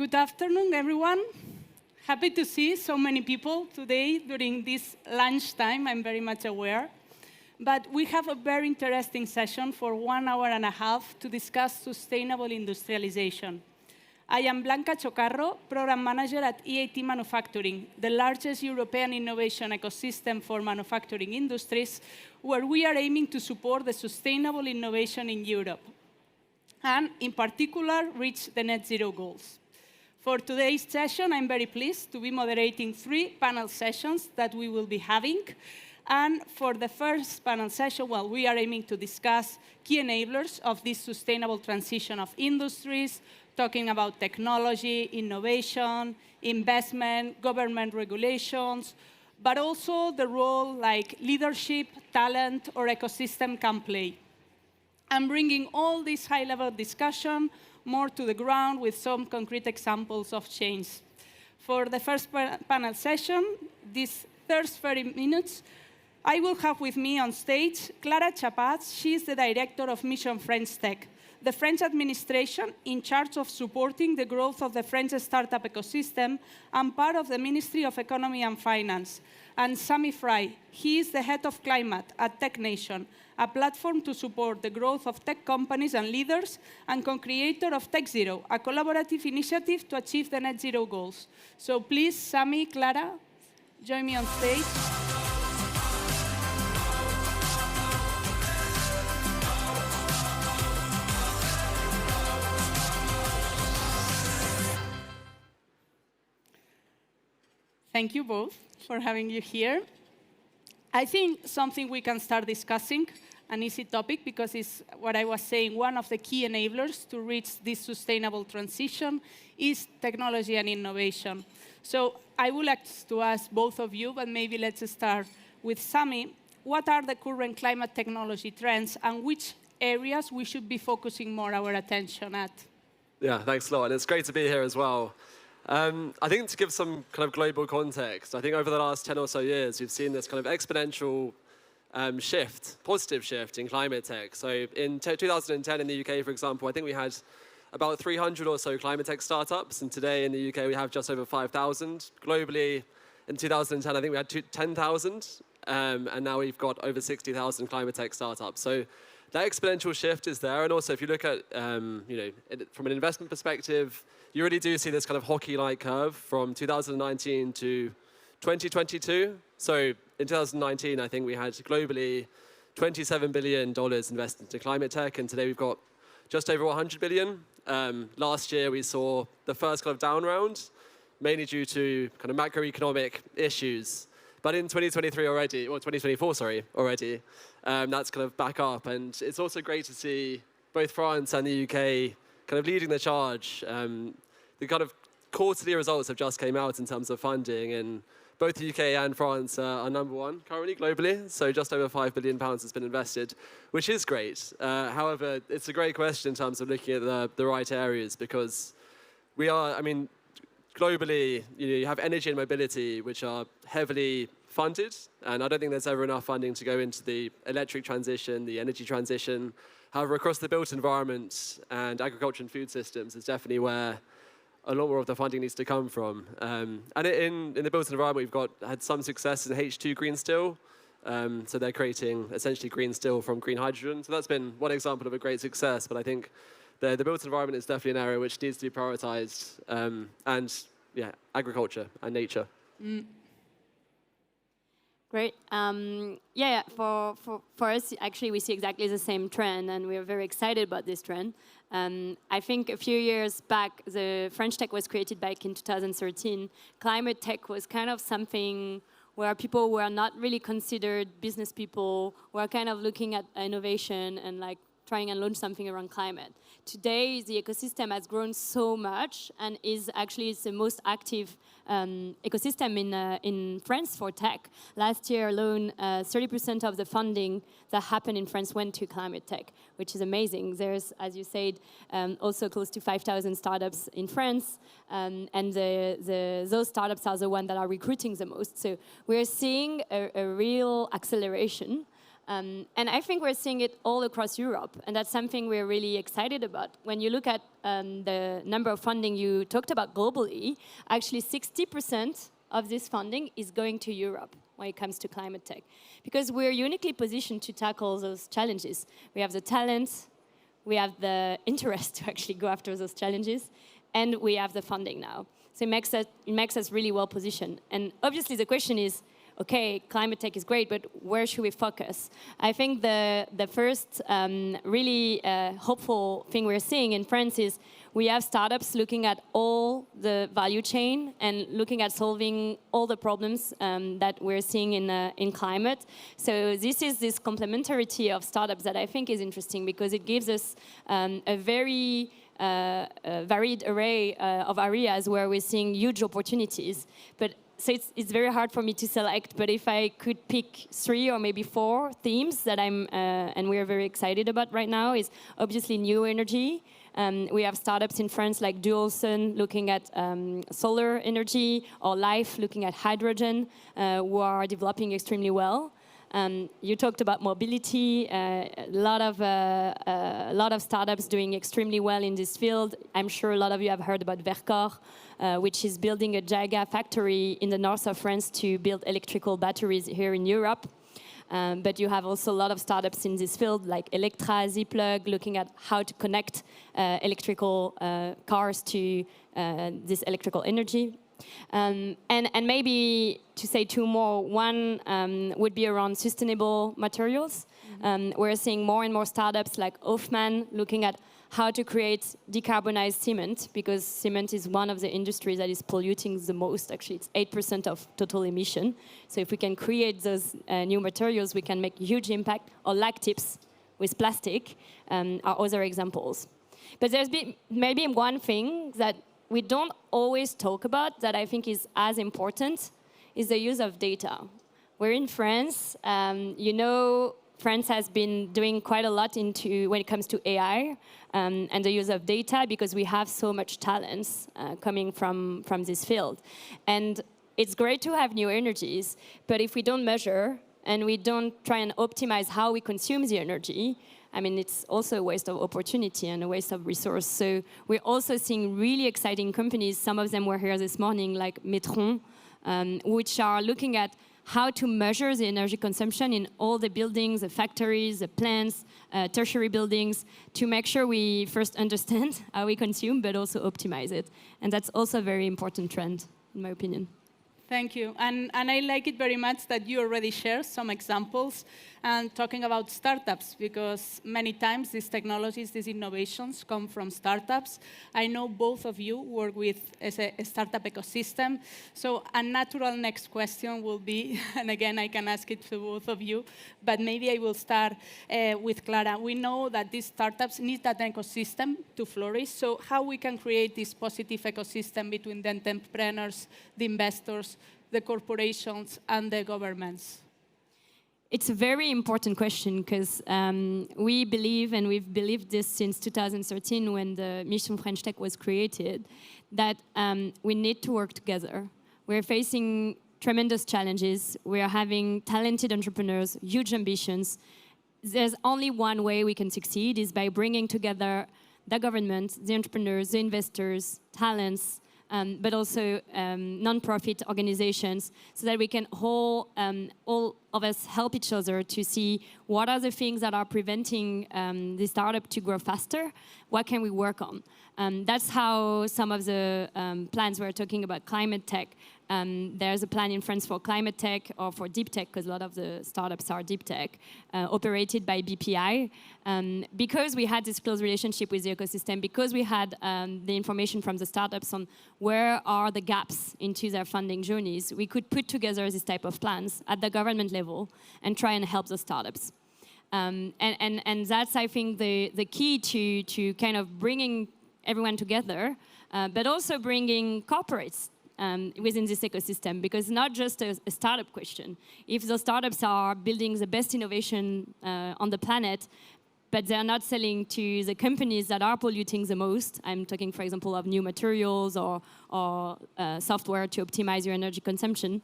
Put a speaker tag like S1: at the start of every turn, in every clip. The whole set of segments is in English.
S1: good afternoon, everyone. Happy to see so many people today during this lunchtime, I'm very much aware. But we have a very interesting session for 1 hour and a half to discuss sustainable industrialization. I am Blanca Chocarro, Program Manager at EAT Manufacturing, the largest European innovation ecosystem for manufacturing industries, where we are aiming to support the sustainable innovation in Europe, and in particular, reach the net zero goals. For today's session, I'm very pleased to be moderating 3 panel sessions that we will be having. And for the first panel session, well, we are aiming to discuss key enablers of this sustainable transition of industries, talking about technology, innovation, investment, government regulations, but also the role like leadership, talent, or ecosystem can play. I'm bringing all this high-level discussion more to the ground with some concrete examples of change. For the first panel session, these first 30 minutes, I will have with me on stage Clara Chapaz. She is the director of Mission French Tech, the French administration in charge of supporting the growth of the French startup ecosystem and part of the Ministry of Economy and Finance. And Sami Frey, he is the head of climate at Tech Nation, a platform to support the growth of tech companies and leaders, and co-creator of Tech Zero, a collaborative initiative to achieve the net zero goals. So please, Sami, Clara, join me on stage. Thank you both for having you here. I think something we can start discussing, an easy topic, because it's what I was saying, one of the key enablers to reach this sustainable transition is technology and innovation. So I would like to ask both of you, but maybe let's start with Sami. What are the current climate technology trends and which areas we should be focusing more our attention at?
S2: Yeah, thanks a lot. And it's great to be here as well. I think to give some kind of global context, I think over the last 10 or so years, we've seen this kind of exponential positive shift in climate tech. So in 2010 in the UK, for example, I think we had about 300 or so climate tech startups. And today in the UK, we have just over 5,000. Globally, in 2010, I think we had 10,000. And now we've got over 60,000 climate tech startups. So that exponential shift is there. And also, if you look at, from an investment perspective, you really do see this kind of hockey-like curve from 2019 to 2022. So in 2019, I think we had globally $27 billion invested into climate tech, and today we've got just over 100 billion. Last year, we saw the first kind of down round, mainly due to kind of macroeconomic issues. But in 2023 already, or 2024, sorry, already, that's kind of back up. And it's also great to see both France and the UK kind of leading the charge. The kind of quarterly results have just came out in terms of funding, and both the UK and France are #1 currently globally. So just over £5 billion has been invested, which is great. However, it's a great question in terms of looking at the right areas, because we are, globally, you have energy and mobility, which are heavily funded, and I don't think there's ever enough funding to go into the electric transition, the energy transition. However, across the built environment and agriculture and food systems is definitely where a lot more of the funding needs to come from. And in the built environment, we've had some success in H2 green steel. So they're creating essentially green steel from green hydrogen. So that's been one example of a great success. But I think the built environment is definitely an area which needs to be prioritized. And yeah, agriculture and nature.
S3: Great. For us, actually, we see exactly the same trend, and we're very excited about this trend. I think a few years back, the French tech was created back in 2013. Climate tech was kind of something where people were not really considered business people, were kind of looking at innovation and like trying and launch something around climate. Today, the ecosystem has grown so much and is actually the most active ecosystem in France for tech. Last year alone, 30% of the funding that happened in France went to climate tech, which is amazing. There's, as you said, also close to 5,000 startups in France, and those startups are the ones that are recruiting the most. So we're seeing a real acceleration And I think we're seeing it all across Europe, and that's something we're really excited about. When you look at the number of funding you talked about globally, actually 60% of this funding is going to Europe when it comes to climate tech, because we're uniquely positioned to tackle those challenges. We have the talent, we have the interest to actually go after those challenges, and we have the funding now. So it makes us really well positioned. And obviously the question is, okay, climate tech is great, but where should we focus? I think the first really hopeful thing we're seeing in France is we have startups looking at all the value chain and looking at solving all the problems that we're seeing in climate. So this is this complementarity of startups that I think is interesting, because it gives us a very varied array of areas where we're seeing huge opportunities. But so it's very hard for me to select, but if I could pick 3 or maybe 4 themes that and we're very excited about right now, is obviously new energy. We have startups in France like Dualson looking at solar energy, or Life looking at hydrogen, who are developing extremely well. You talked about mobility, a lot of startups doing extremely well in this field. I'm sure a lot of you have heard about Vercor, which is building a giga factory in the north of France to build electrical batteries here in Europe. But you have also a lot of startups in this field, like Electra, Zplug, looking at how to connect electrical cars to this electrical energy. And maybe to say 2 more, one would be around sustainable materials. We're seeing more and more startups like Hoffman looking at how to create decarbonized cement, because cement is one of the industries that is polluting the most. Actually, it's 8% of total emission. So if we can create those new materials, we can make huge impact. Or lactips with plastic are other examples. But there's maybe one thing that we don't always talk about that I think is as important, is the use of data. We're in France. You know, France has been doing quite a lot when it comes to AI and the use of data, because we have so much talents coming from this field. And it's great to have new energies, but if we don't measure and we don't try and optimize how we consume the energy, I mean, it's also a waste of opportunity and a waste of resource. So we're also seeing really exciting companies. Some of them were here this morning, like Metron, which are looking at how to measure the energy consumption in all the buildings, the factories, the plants, tertiary buildings, to make sure we first understand how we consume, but also optimize it. And that's also a very important trend, in my opinion.
S1: Thank you. And I like it very much that you already shared some examples and talking about startups, because many times these technologies, these innovations come from startups. I know both of you work with a startup ecosystem. So a natural next question will be, and again, I can ask it to both of you, but maybe I will start with Clara. We know that these startups need that ecosystem to flourish. So how we can create this positive ecosystem between the entrepreneurs, the investors, the corporations, and the governments?
S3: It's a very important question, because we believe, and we've believed this since 2013 when the Mission French Tech was created, that we need to work together. We're facing tremendous challenges. We're having talented entrepreneurs, huge ambitions. There's only one way we can succeed, is by bringing together the government, the entrepreneurs, the investors, talents, but also non-profit organizations, so that we can all of us help each other to see what are the things that are preventing the startup to grow faster, what can we work on. That's how some of the plans we're talking about climate tech. There's a plan in France for climate tech, or for deep tech, because a lot of the startups are deep tech, operated by BPI. Because we had this close relationship with the ecosystem, because we had the information from the startups on where are the gaps into their funding journeys, we could put together this type of plans at the government level and try and help the startups. And that's, I think, the key to kind of bringing everyone together, but also bringing corporates within this ecosystem, because not just a startup question. If the startups are building the best innovation on the planet, but they're not selling to the companies that are polluting the most, I'm talking, for example, of new materials or software to optimize your energy consumption,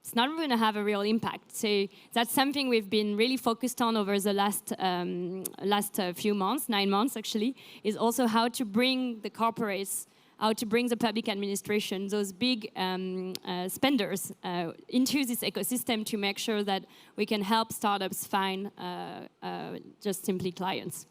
S3: it's not going to have a real impact. So that's something we've been really focused on over the last few months, 9 months actually, is also how to bring the corporates, how to bring the public administration, those big spenders, into this ecosystem to make sure that we can help startups find just simply clients.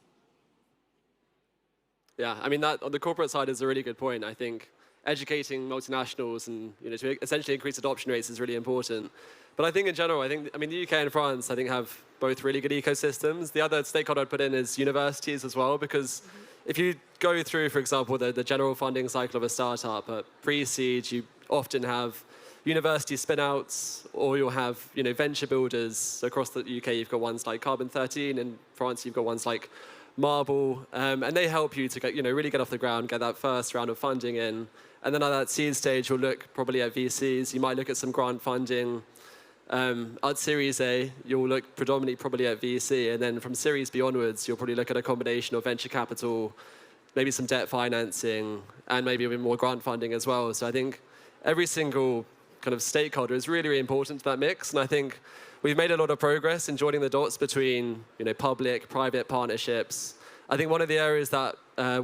S2: Yeah, I mean, that on the corporate side is a really good point. I think educating multinationals and to essentially increase adoption rates is really important. But I think in general, I mean, the UK and France, I think, have both really good ecosystems. The other stakeholder I'd put in is universities as well, because if you go through, for example, the general funding cycle of a startup, at pre-seed, you often have university spin-outs, or you'll have venture builders. So across the UK, you've got ones like Carbon 13. In France, you've got ones like Marble, and they help you to get, really get off the ground, get that first round of funding in. And then at that seed stage, you'll look probably at VCs. You might look at some grant funding. At Series A, you'll look predominantly probably at VC. And then from Series B onwards, you'll probably look at a combination of venture capital, maybe some debt financing, and maybe a bit more grant funding as well. So I think every single kind of stakeholder is really, really important to that mix. And I think we've made a lot of progress in joining the dots between public, private partnerships. I think one of the areas that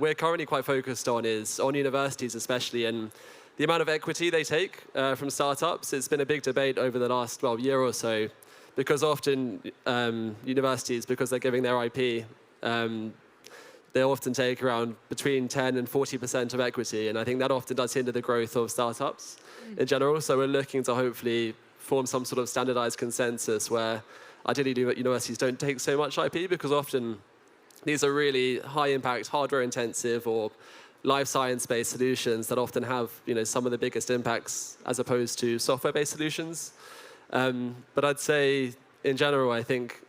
S2: we're currently quite focused on is on universities especially, and the amount of equity they take from startups. It's been a big debate over the last year or so, because often universities, because they're giving their IP, they often take around between 10 and 40% of equity, and I think that often does hinder the growth of startups in general. So we're looking to hopefully form some sort of standardized consensus where ideally universities don't take so much IP, because often these are really high impact, hardware intensive or life science based solutions that often have some of the biggest impacts as opposed to software based solutions. But I'd say in general, I think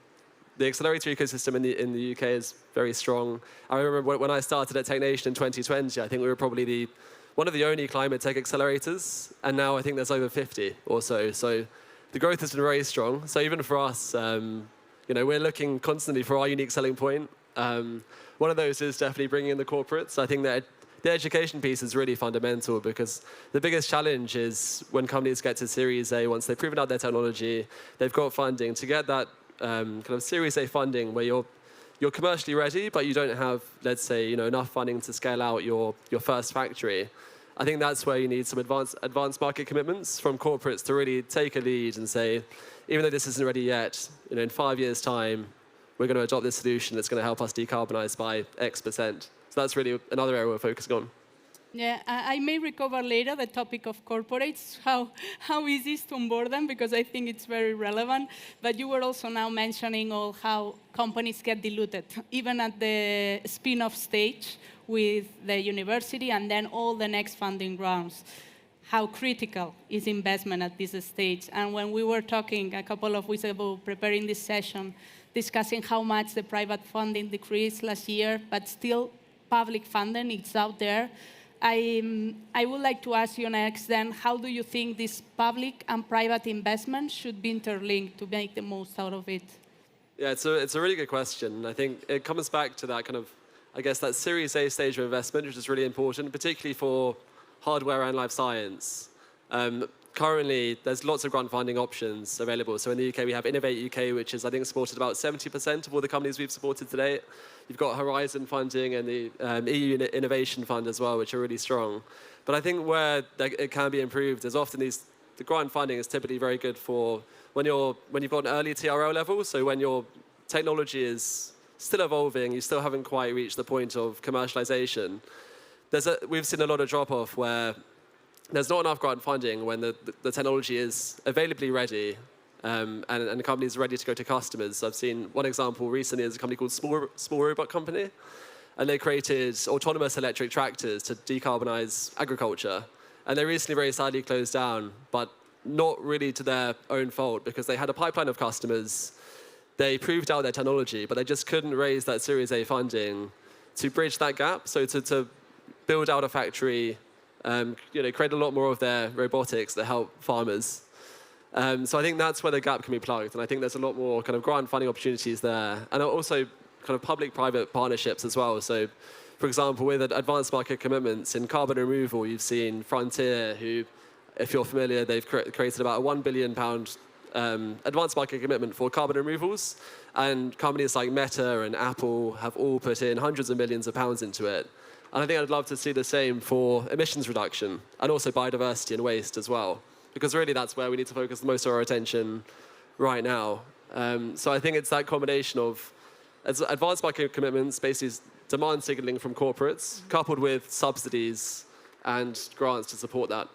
S2: the accelerator ecosystem in the UK is very strong. I remember when I started at TechNation in 2020, I think we were probably one of the only climate tech accelerators, and now I think there's over 50 or so. So the growth has been very strong. So even for us, we're looking constantly for our unique selling point. One of those is definitely bringing in the corporates. I think that the education piece is really fundamental, because the biggest challenge is when companies get to Series A, once they've proven out their technology, they've got funding, to get that kind of Series A funding where you're commercially ready, but you don't have, let's say, enough funding to scale out your first factory. I think that's where you need some advanced market commitments from corporates to really take a lead and say, even though this isn't ready yet, in 5 years' time, we're going to adopt this solution that's going to help us decarbonize by X%. So that's really another area we're focusing on.
S1: Yeah, I may recover later the topic of corporates, how easy is to onboard them, because I think it's very relevant. But you were also now mentioning all how companies get diluted, even at the spin-off stage with the university and then all the next funding rounds. How critical is investment at this stage? And when we were talking a couple of weeks ago, preparing this session, discussing how much the private funding decreased last year, but still public funding is out there. I would like to ask you next then, how do you think this public and private investment should be interlinked to make the most out of it?
S2: Yeah, it's a really good question. I think it comes back to that kind of, I guess, that Series A stage of investment, which is really important, particularly for hardware and life science. Currently, there's lots of grant funding options available. So in the UK, we have Innovate UK, which is, I think, supported about 70% of all the companies we've supported to date. You've got Horizon funding and the EU Innovation Fund as well, which are really strong. But I think where it can be improved is often the grant funding is typically very good for when you've got an early TRL level. So when your technology is still evolving, you still haven't quite reached the point of commercialization. We've seen a lot of drop-off where there's not enough grant funding when the technology is availably ready and the company is ready to go to customers. I've seen one example recently is a company called Small Robot Company, and they created autonomous electric tractors to decarbonize agriculture. And they recently very sadly closed down, but not really to their own fault, because they had a pipeline of customers. They proved out their technology, but they just couldn't raise that Series A funding to bridge that gap. So to build out a factory, create a lot more of their robotics that help farmers. So I think that's where the gap can be plugged. And I think there's a lot more kind of grant funding opportunities there. And also kind of public-private partnerships as well. So, for example, with advanced market commitments in carbon removal, you've seen Frontier, who if you're familiar, they've created about a £1 billion advanced market commitment for carbon removals. And companies like Meta and Apple have all put in hundreds of millions of pounds into it. And I think I'd love to see the same for emissions reduction and also biodiversity and waste as well. Because really that's where we need to focus the most of our attention right now. So I think it's that combination of advanced market commitments, basically demand signaling from corporates, coupled with subsidies and grants to support that.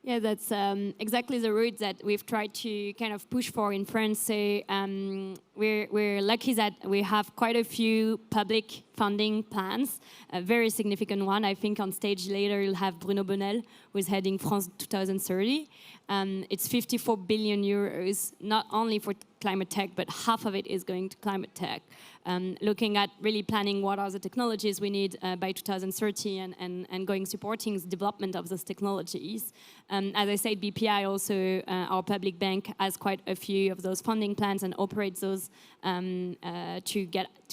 S3: Yeah, that's exactly the route that we've tried to kind of push for in France. So we're lucky that we have quite a few public funding plans, a very significant one. I think on stage later you'll have Bruno Bonnell, who's heading France 2030. It's 54 billion euros, not only for climate tech, but half of it is going to climate tech. Looking at really planning what are the technologies we need by 2030 and going supporting the development of those technologies. As I said, BPI also, our public bank, has quite a few of those funding plans and operates those to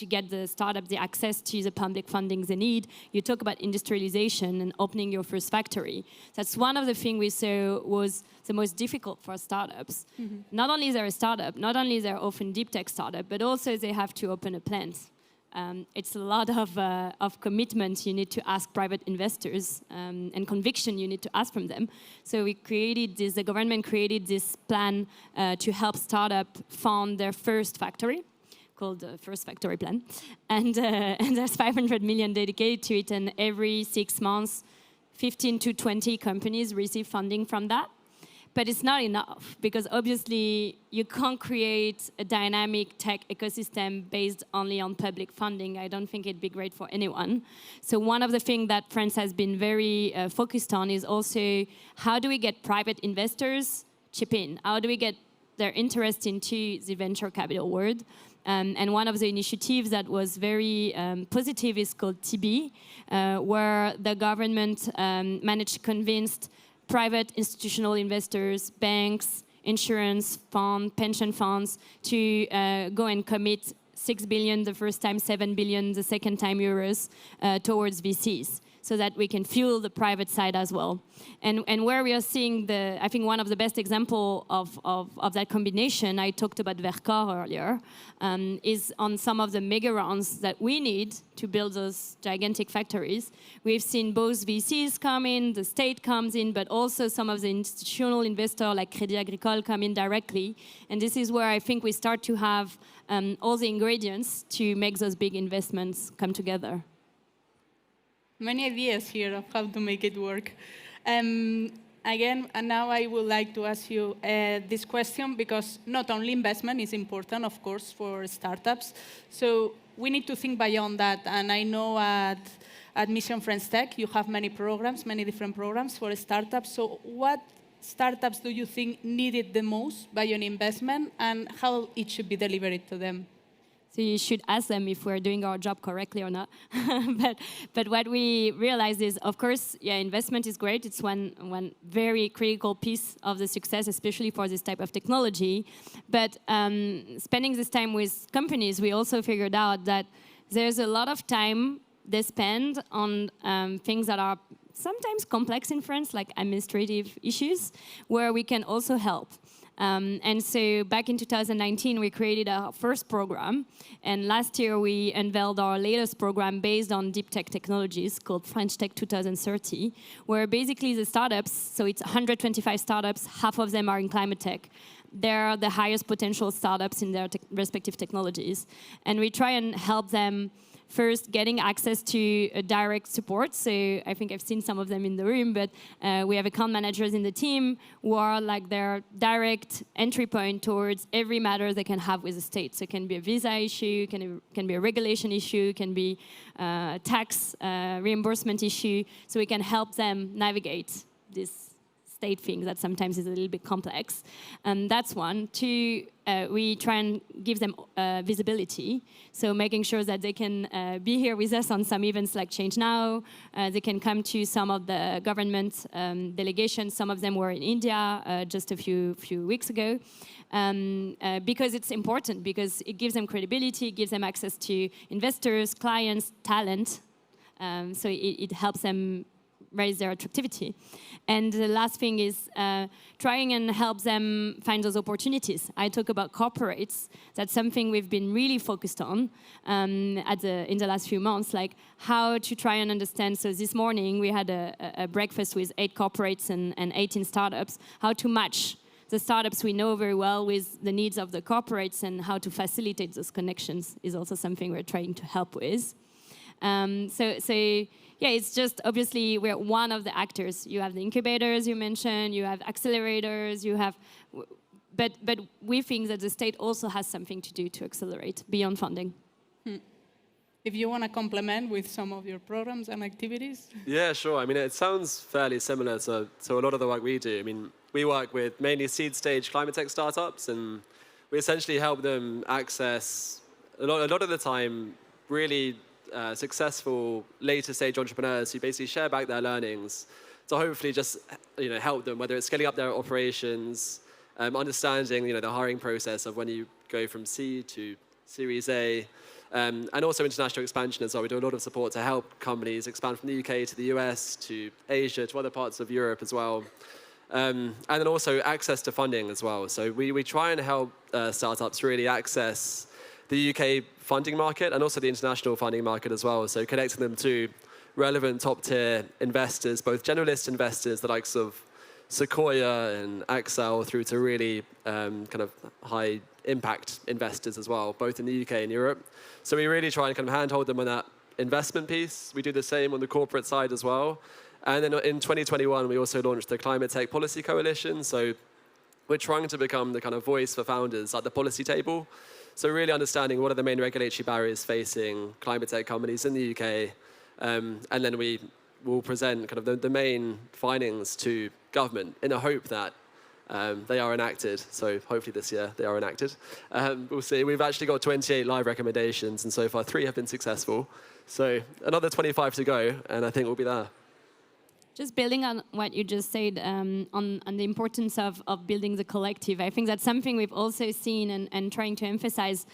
S3: get the startup the access to the public funding they need. You talk about industrialization and opening your first factory. That's one of the things we saw was the most difficult for startups. Mm-hmm. Not only is there a startup, not only is there often deep tech startup, but also they have to open a plant. It's a lot of commitment you need to ask private investors and conviction you need to ask from them. So we created this, the government created this plan to help startup fund their first factory, called the First Factory Plan. And there's 500 million dedicated to it, and every 6 months, 15 to 20 companies receive funding from that. But it's not enough, because obviously you can't create a dynamic tech ecosystem based only on public funding. I don't think it'd be great for anyone. So one of the things that France has been very focused on is also how do we get private investors chip in? How do we get their interest into the venture capital world? And one of the initiatives that was very positive is called TB, where the government managed to convince private institutional investors, banks, insurance funds, pension funds to go and commit 6 billion the first time, 7 billion the second time euros towards VCs, so that we can fuel the private side as well. And where we are seeing I think one of the best example of that combination, I talked about Vercors earlier, is on some of the mega rounds that we need to build those gigantic factories. We've seen both VCs come in, the state comes in, but also some of the institutional investors like Crédit Agricole come in directly. And this is where I think we start to have all the ingredients to make those big investments come together.
S1: Many ideas here of how to make it work. Again, and now I would like to ask you this question, because not only investment is important, of course, for startups. So we need to think beyond that. And I know at Mission French Tech, you have many programs, many different programs for startups. So what startups do you think needed the most by an investment, and how it should be delivered to them?
S3: So you should ask them if we're doing our job correctly or not. but what we realized is, of course, yeah, investment is great. It's one very critical piece of the success, especially for this type of technology. But spending this time with companies, we also figured out that there's a lot of time they spend on things that are sometimes complex in France, like administrative issues, where we can also help. And so back in 2019, we created our first program. And last year, we unveiled our latest program based on deep tech technologies called French Tech 2030, where basically the startups, so it's 125 startups, half of them are in climate tech. They're the highest potential startups in their respective technologies. And we try and help them first getting access to direct support. So I think I've seen some of them in the room, but we have account managers in the team who are like their direct entry point towards every matter they can have with the state. So it can be a visa issue, can be a regulation issue, can be tax reimbursement issue. So we can help them navigate this state thing that sometimes is a little bit complex. That's one. Two, we try and give them visibility. So making sure that they can be here with us on some events like ChangeNOW. They can come to some of the government delegations. Some of them were in India just a few weeks ago. Because it's important, because it gives them credibility, it gives them access to investors, clients, talent. So it helps them raise their attractivity. And the last thing is trying and help them find those opportunities. I talk about corporates. That's something we've been really focused on in the last few months, like how to try and understand. So this morning we had a breakfast with 8 corporates and 18 startups, how to match the startups we know very well with the needs of the corporates, and how to facilitate those connections is also something we're trying to help with. Yeah, it's just obviously we're one of the actors. You have the incubators you mentioned, you have accelerators, you have, but we think that the state also has something to do to accelerate beyond funding.
S1: If you want to complement with some of your programs and activities.
S2: Yeah, sure. I mean, it sounds fairly similar to a lot of the work we do. I mean, we work with mainly seed stage climate tech startups, and we essentially help them access, a lot of the time, really successful later stage entrepreneurs who basically share back their learnings to hopefully just help them, whether it's scaling up their operations, understanding the hiring process of when you go from C to Series A, and also international expansion as well. We do a lot of support to help companies expand from the UK to the US to Asia to other parts of Europe as well. And then also access to funding as well. So we try and help startups really access the UK funding market and also the international funding market as well. So connecting them to relevant top-tier investors, both generalist investors, the likes of Sequoia and Accel, through to really kind of high-impact investors as well, both in the UK and Europe. So we really try and kind of handhold them on that investment piece. We do the same on the corporate side as well. And then in 2021, we also launched the Climate Tech Policy Coalition. So we're trying to become the kind of voice for founders at the policy table. So really understanding what are the main regulatory barriers facing climate tech companies in the UK. And then we will present kind of the main findings to government in the hope that they are enacted. So hopefully this year they are enacted. We'll see. We've actually got 28 live recommendations, and so far 3 have been successful. So another 25 to go, and I think we'll be there.
S3: Just building on what you just said on the importance of building the collective, I think that's something we've also seen and trying to emphasize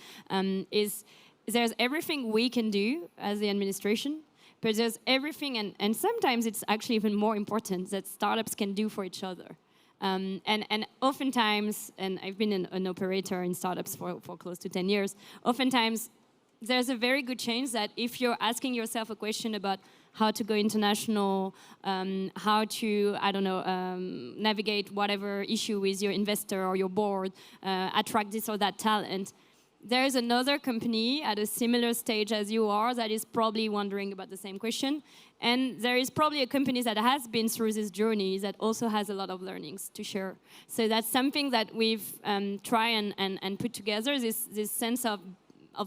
S3: is there's everything we can do as the administration, but there's everything, and sometimes it's actually even more important, that startups can do for each other. And oftentimes, and I've been an operator in startups for close to 10 years, oftentimes there's a very good chance that if you're asking yourself a question about how to go international, how to, navigate whatever issue with your investor or your board, attract this or that talent, there is another company at a similar stage as you are that is probably wondering about the same question. And there is probably a company that has been through this journey that also has a lot of learnings to share. So that's something that we've tried and put together, this sense of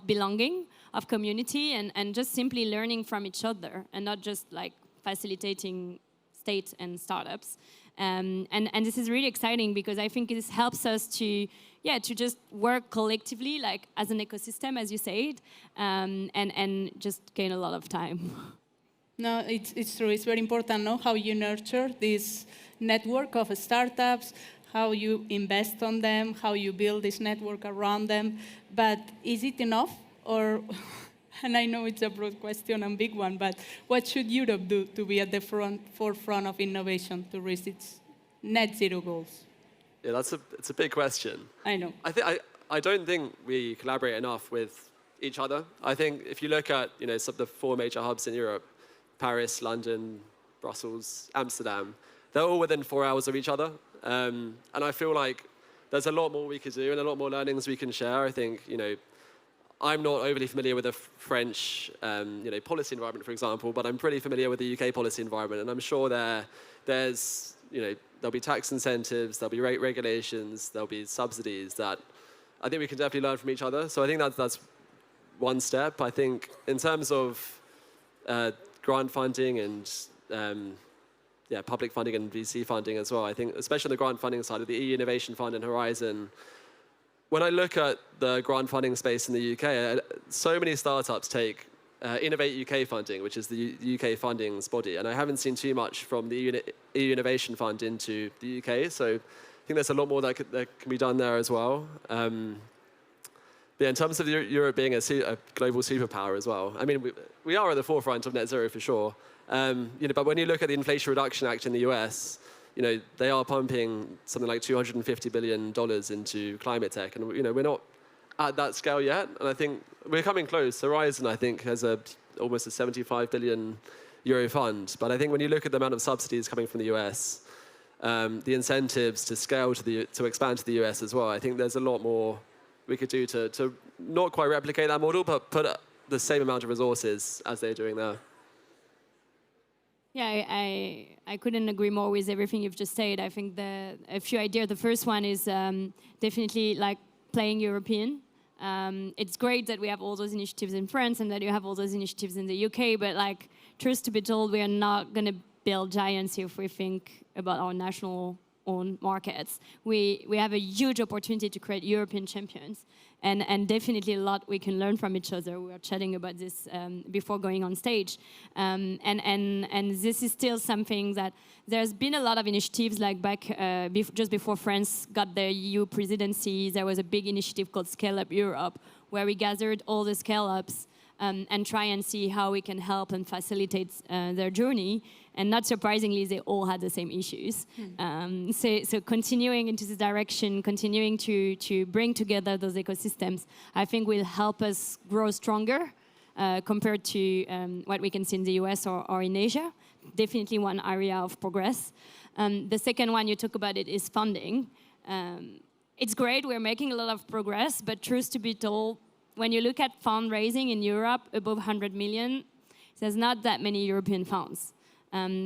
S3: belonging, of community, and just simply learning from each other, and not just like facilitating state and startups. And this is really exciting because I think this helps us to just work collectively, like as an ecosystem, as you said, and just gain a lot of time.
S1: No, it's true. It's very important, no? How you nurture this network of startups, how you invest on them, how you build this network around them. But is it enough? Or, and I know it's a broad question and big one, but what should Europe do to be at the forefront of innovation to reach its net zero goals?
S2: Yeah, it's a big question.
S1: I know.
S2: I don't think we collaborate enough with each other. I think if you look at some of the 4 major hubs in Europe, Paris, London, Brussels, Amsterdam, they're all within 4 hours of each other. And I feel like there's a lot more we could do and a lot more learnings we can share. I think, I'm not overly familiar with the French policy environment, for example, but I'm pretty familiar with the UK policy environment. And I'm sure there's there'll be tax incentives, there'll be rate regulations, there'll be subsidies that I think we can definitely learn from each other. So I think that's one step. I think in terms of grant funding and public funding and VC funding as well, I think especially on the grant funding side of the EU Innovation Fund and Horizon, when I look at the grant funding space in the UK, so many startups take Innovate UK funding, which is the UK funding's body, and I haven't seen too much from the EU Innovation Fund into the UK, so I think there's a lot more that can be done there as well. Yeah, in terms of Europe being a global superpower as well, I mean, we are at the forefront of net zero for sure. But when you look at the Inflation Reduction Act in the US, they are pumping something like $250 billion into climate tech, and we're not at that scale yet. And I think we're coming close. Horizon, I think, has almost a 75 billion euro fund. But I think when you look at the amount of subsidies coming from the US, the incentives to scale to expand to the US as well, I think there's a lot more we could do to not quite replicate that model, but put the same amount of resources as they're doing there.
S3: Yeah, I couldn't agree more with everything you've just said. I think a few ideas. The first one is definitely like playing European. It's great that we have all those initiatives in France and that you have all those initiatives in the UK, but like, truth to be told, we are not going to build giants if we think about our national own markets. We have a huge opportunity to create European champions, and definitely a lot we can learn from each other. We were chatting about this before going on stage, and this is still something that there's been a lot of initiatives, like back just before France got the EU presidency, there was a big initiative called Scale Up Europe, where we gathered all the scale-ups and try and see how we can help and facilitate their journey. And not surprisingly, they all had the same issues. So continuing into this direction, continuing to bring together those ecosystems, I think will help us grow stronger compared to what we can see in the US or in Asia. Definitely one area of progress. The second one you talk about it is funding. It's great, we're making a lot of progress, but truth to be told, when you look at fundraising in Europe above 100 million, there's not that many European funds.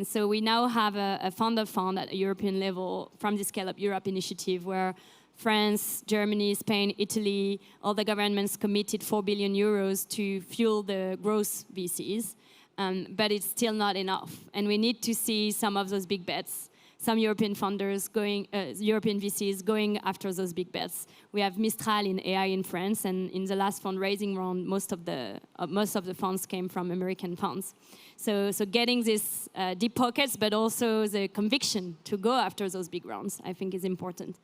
S3: So we now have a fund of fund at a European level from the Scale Up Europe initiative, where France, Germany, Spain, Italy, all the governments committed 4 billion euros to fuel the growth VCs. But it's still not enough. And we need to see some of those big bets, some European funders going, European VCs going after those big bets. We have Mistral in AI in France, and in the last fundraising round, most of the funds came from American funds. So getting this deep pockets, but also the conviction to go after those big rounds, I think is important.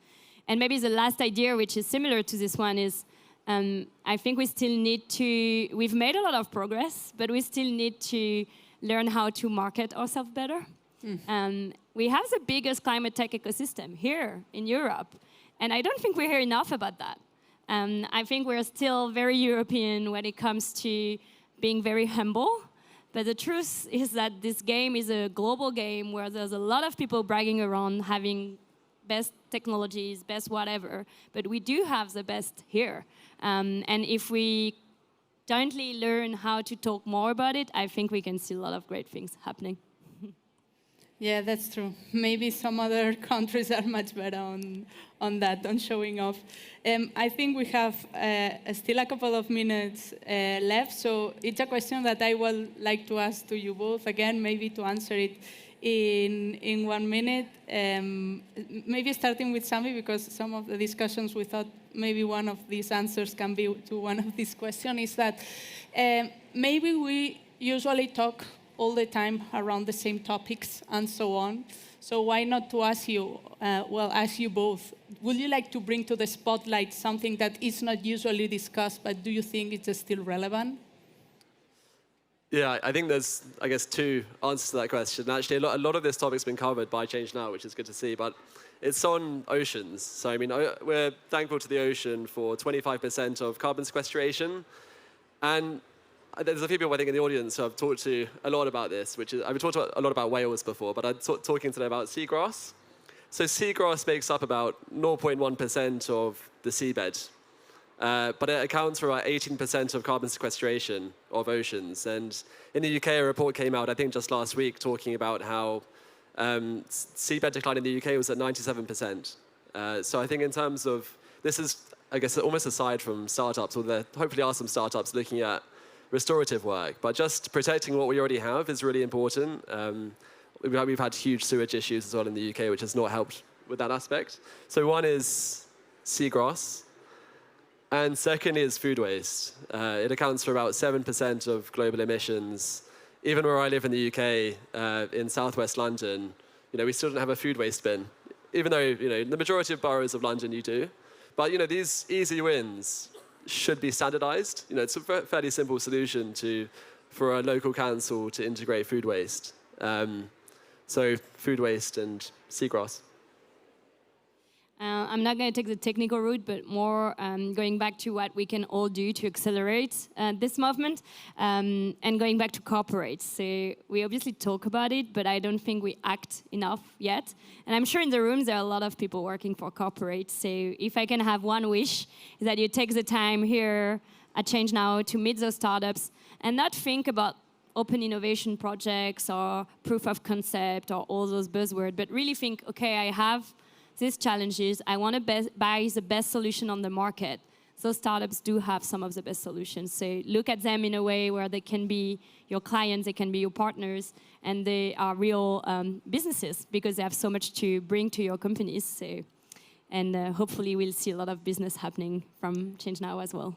S3: And maybe the last idea, which is similar to this one, is I think we still need to, we've made a lot of progress, but we still need to learn how to market ourselves better. We have the biggest climate tech ecosystem here in Europe, and I don't think we hear enough about that. I think we're still very European when it comes to being very humble, but the truth is that this game is a global game where there's a lot of people bragging around having best technologies, best whatever, but we do have the best here. And if we jointly learn how to talk more about it, I think we can see a lot of great things happening.
S1: Yeah, that's true. Maybe some other countries are much better on that, on showing off. I think we have still a couple of minutes left, so it's a question that I would like to ask to you both again, maybe to answer it in 1 minute. Maybe starting with Sami, because some of the discussions we thought maybe one of these answers can be to one of these questions, is that maybe we usually talk all the time around the same topics and so on. So why not to ask you, ask you both, would you like to bring to the spotlight something that is not usually discussed, but do you think it's still relevant?
S2: Yeah, I think there's, I guess, two answers to that question. Actually, a lot of this topic's been covered by ChangeNOW, which is good to see, but it's on oceans. So, I mean, we're thankful to the ocean for 25% of carbon sequestration. And there's a few people, I think, in the audience who I've talked to a lot about this, which is, I've talked a lot about whales before, but I'm talking today about seagrass. So seagrass makes up about 0.1% of the seabed, but it accounts for about 18% of carbon sequestration of oceans. And in the UK, a report came out, I think just last week, talking about how seabed decline in the UK was at 97%. So I think in terms of, this is, I guess, almost aside from startups, or there hopefully are some startups looking at restorative work, but just protecting what we already have is really important. We've had huge sewage issues as well in the UK, which has not helped with that aspect. So one is seagrass, and second is food waste. It accounts for about 7% of global emissions. Even where I live in the UK, in southwest London, we still don't have a food waste bin, even though the majority of boroughs of London you do. But these easy wins should be standardized. You know, it's a fairly simple solution for a local council to integrate food waste. So food waste and seagrass.
S3: I'm not going to take the technical route, but more going back to what we can all do to accelerate this movement, and going back to corporates. So we obviously talk about it, but I don't think we act enough yet. And I'm sure in the rooms there are a lot of people working for corporates. So if I can have one wish, is that you take the time here at ChangeNOW to meet those startups and not think about open innovation projects or proof of concept or all those buzzwords, but really think, okay, I have these challenges, I want to buy the best solution on the market. So startups do have some of the best solutions. So look at them in a way where they can be your clients, they can be your partners, and they are real businesses because they have so much to bring to your companies. So, and hopefully we'll see a lot of business happening from ChangeNOW as well.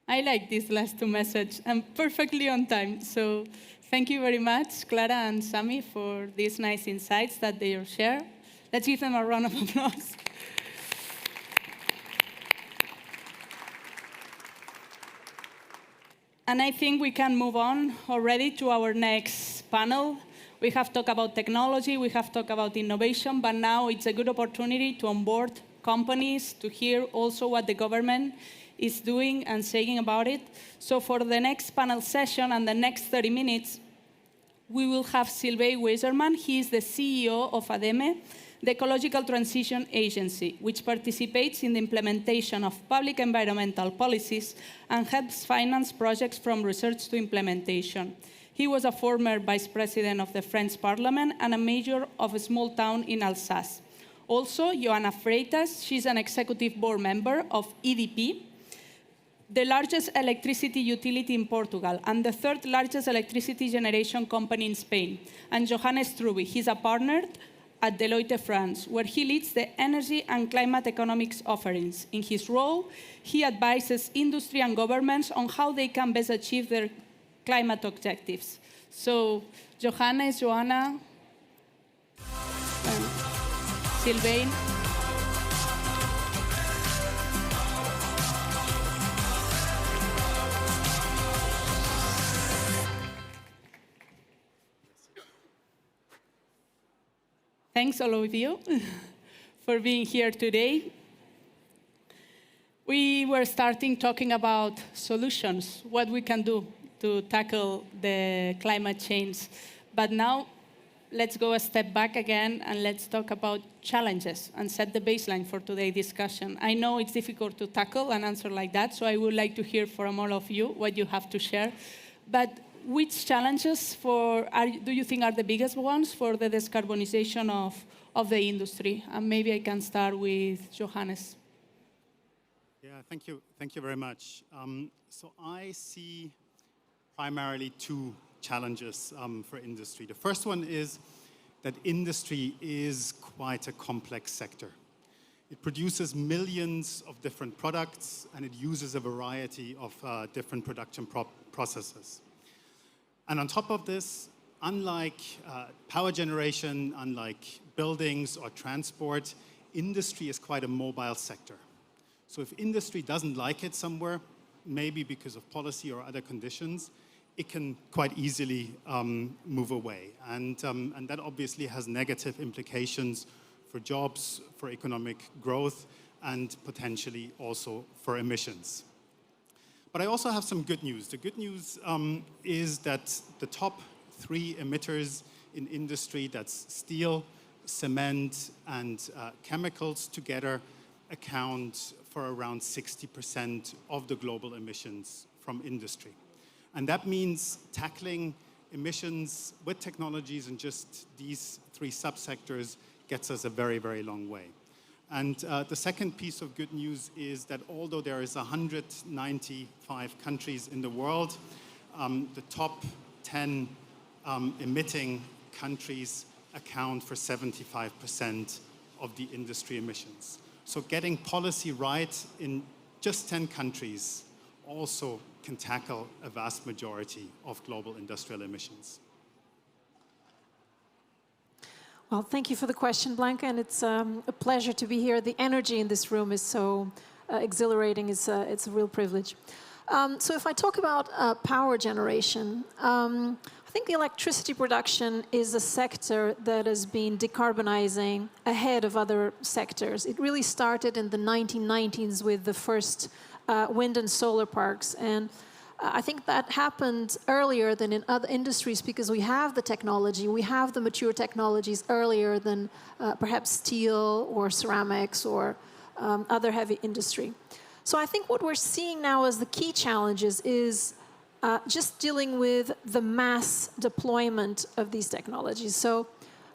S1: I like this last two messages. I'm perfectly on time. So thank you very much, Clara and Sami, for these nice insights that they share. Let's give them a round of applause. And I think we can move on already to our next panel. We have talked about technology, we have talked about innovation, but now it's a good opportunity to onboard companies, to hear also what the government is doing and saying about it. So for the next panel session and the next 30 minutes, we will have Sylvain Weiserman. He is the CEO of ADEME, the Ecological Transition Agency, which participates in the implementation of public environmental policies and helps finance projects from research to implementation. He was a former vice president of the French Parliament and a mayor of a small town in Alsace. Also, Joana Freitas, she's an executive board member of EDP, the largest electricity utility in Portugal, and the third largest electricity generation company in Spain. And Johannes Trüby, he's a partner at Deloitte, France, where he leads the energy and climate economics offerings. In his role, he advises industry and governments on how they can best achieve their climate objectives. So, Johannes, Joana, and Sylvain. Thanks, all of you, for being here today. We were starting talking about solutions, what we can do to tackle the climate change. But now, let's go a step back again and let's talk about challenges and set the baseline for today's discussion. I know it's difficult to tackle an answer like that, so I would like to hear from all of you what you have to share. But which challenges do you think are the biggest ones for the decarbonization of the industry? And maybe I can start with Johannes.
S4: Yeah, thank you. Thank you very much. So I see primarily two challenges for industry. The first one is that industry is quite a complex sector. It produces millions of different products, and it uses a variety of different production processes. And on top of this, unlike power generation, unlike buildings or transport, industry is quite a mobile sector. So if industry doesn't like it somewhere, maybe because of policy or other conditions, it can quite easily move away. And that obviously has negative implications for jobs, for economic growth, and potentially also for emissions. But I also have some good news. The good news is that the top three emitters in industry, that's steel, cement, and chemicals together, account for around 60% of the global emissions from industry. And that means tackling emissions with technologies in just these three subsectors gets us a very, very long way. And the second piece of good news is that although there is 195 countries in the world, the top 10 emitting countries account for 75% of the industry emissions. So getting policy right in just 10 countries also can tackle a vast majority of global industrial emissions.
S5: Well, thank you for the question, Blanca, and it's a pleasure to be here. The energy in this room is so exhilarating. It's a real privilege. So if I talk about power generation, I think the electricity production is a sector that has been decarbonizing ahead of other sectors. It really started in the 1990s with the first wind and solar parks. And I think that happened earlier than in other industries because we have the technology, we have the mature technologies earlier than perhaps steel or ceramics or other heavy industry. So I think what we're seeing now as the key challenges is just dealing with the mass deployment of these technologies. So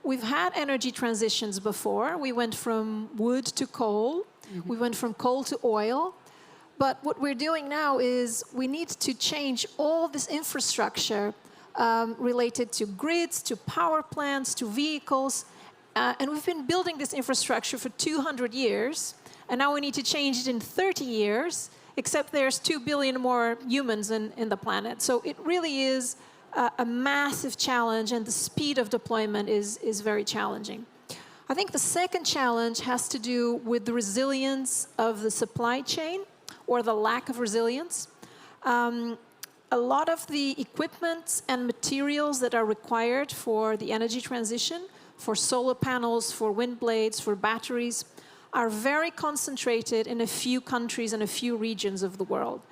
S5: we've had energy transitions before. We went from wood to coal. We went from coal to oil. But what we're doing now is we need to change all this infrastructure related to grids, to power plants, to vehicles. And we've been building this infrastructure for 200 years. And now we need to change it in 30 years, except there's 2 billion more humans in the planet. So it really is a massive challenge, and the speed of deployment is very challenging. I think the second challenge has to do with the resilience of the supply chain, or the lack of resilience. A lot of the equipment and materials that are required for the energy transition, for solar panels, for wind blades, for batteries, are very concentrated in a few countries and a few regions of the world.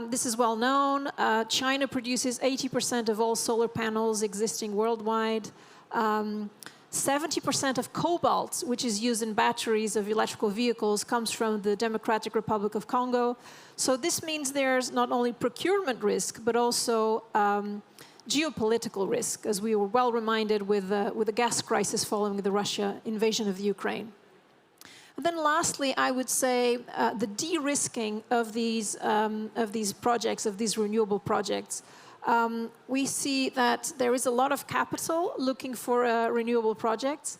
S5: This is well known. China produces 80% of all solar panels existing worldwide. 70% of cobalt, which is used in batteries of electrical vehicles, comes from the Democratic Republic of Congo. So this means there's not only procurement risk, but also geopolitical risk, as we were well reminded with the gas crisis following the Russia invasion of the Ukraine. And then lastly, I would say the de-risking of these projects, of these renewable projects. We see that there is a lot of capital looking for renewable projects,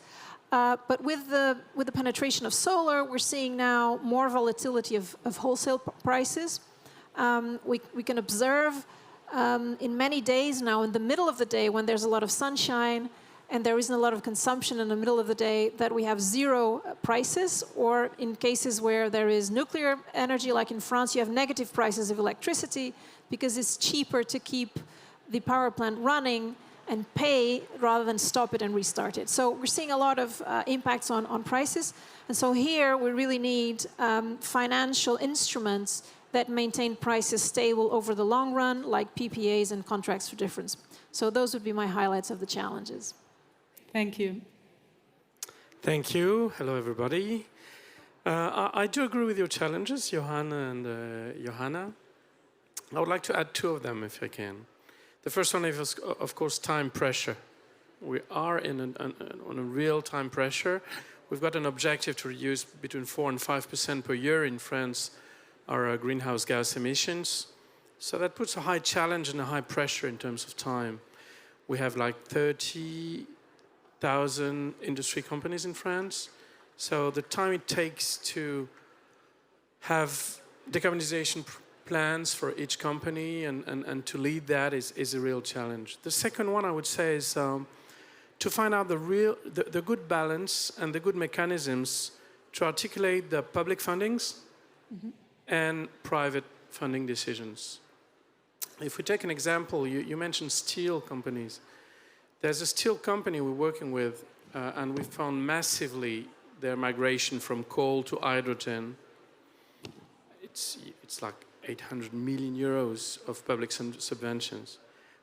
S5: but with the penetration of solar, we're seeing now more volatility of wholesale prices. We can observe in many days now, in the middle of the day when there's a lot of sunshine and there isn't a lot of consumption in the middle of the day, that we have zero prices, or in cases where there is nuclear energy, like in France, you have negative prices of electricity, because it's cheaper to keep the power plant running and pay rather than stop it and restart it. So we're seeing a lot of impacts on prices. And so here we really need financial instruments that maintain prices stable over the long run, like PPAs and contracts for difference. So those would be my highlights of the challenges.
S1: Thank you.
S6: Thank you. Hello, everybody. I do agree with your challenges, Johanna and Johanna. I would like to add two of them, if I can. The first one is, of course, time pressure. We are on a real time pressure. We've got an objective to reduce between 4 and 5% per year in France our greenhouse gas emissions. So that puts a high challenge and a high pressure in terms of time. We have like 30,000 industry companies in France. So the time it takes to have decarbonization plans for each company and to lead that is a real challenge. The second one I would say is to find out the good balance and the good mechanisms to articulate the public fundings and private funding decisions. If we take an example, you mentioned steel companies. There's a steel company we're working with, and we found massively their migration from coal to hydrogen. It's like 800 million euros of public subventions.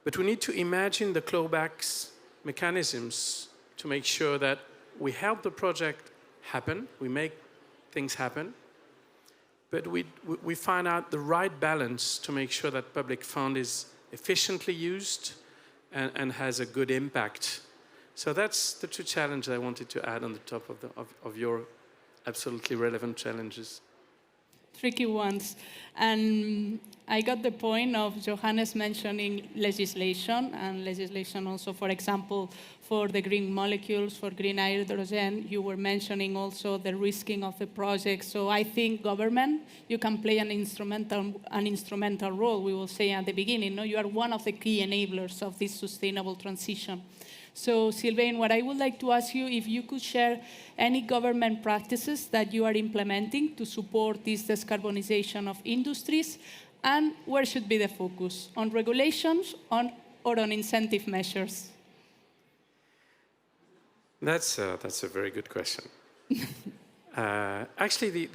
S6: But we need to imagine the clawbacks mechanisms to make sure that we help the project happen, we make things happen, but we find out the right balance to make sure that public fund is efficiently used and has a good impact. So that's the two challenges I wanted to add on the top of your absolutely relevant challenges.
S1: Tricky ones. And I got the point of Johannes mentioning legislation, and legislation also, for example, for the green molecules, for green hydrogen. You were mentioning also the risking of the project. So I think government, you can play an instrumental role. We will say at the beginning, no, you are one of the key enablers of this sustainable transition. So, Sylvain, what I would like to ask you, if you could share any government practices that you are implementing to support this decarbonization of industries, and where should be the focus? On regulations or on incentive measures?
S6: That's a very good question. Actually,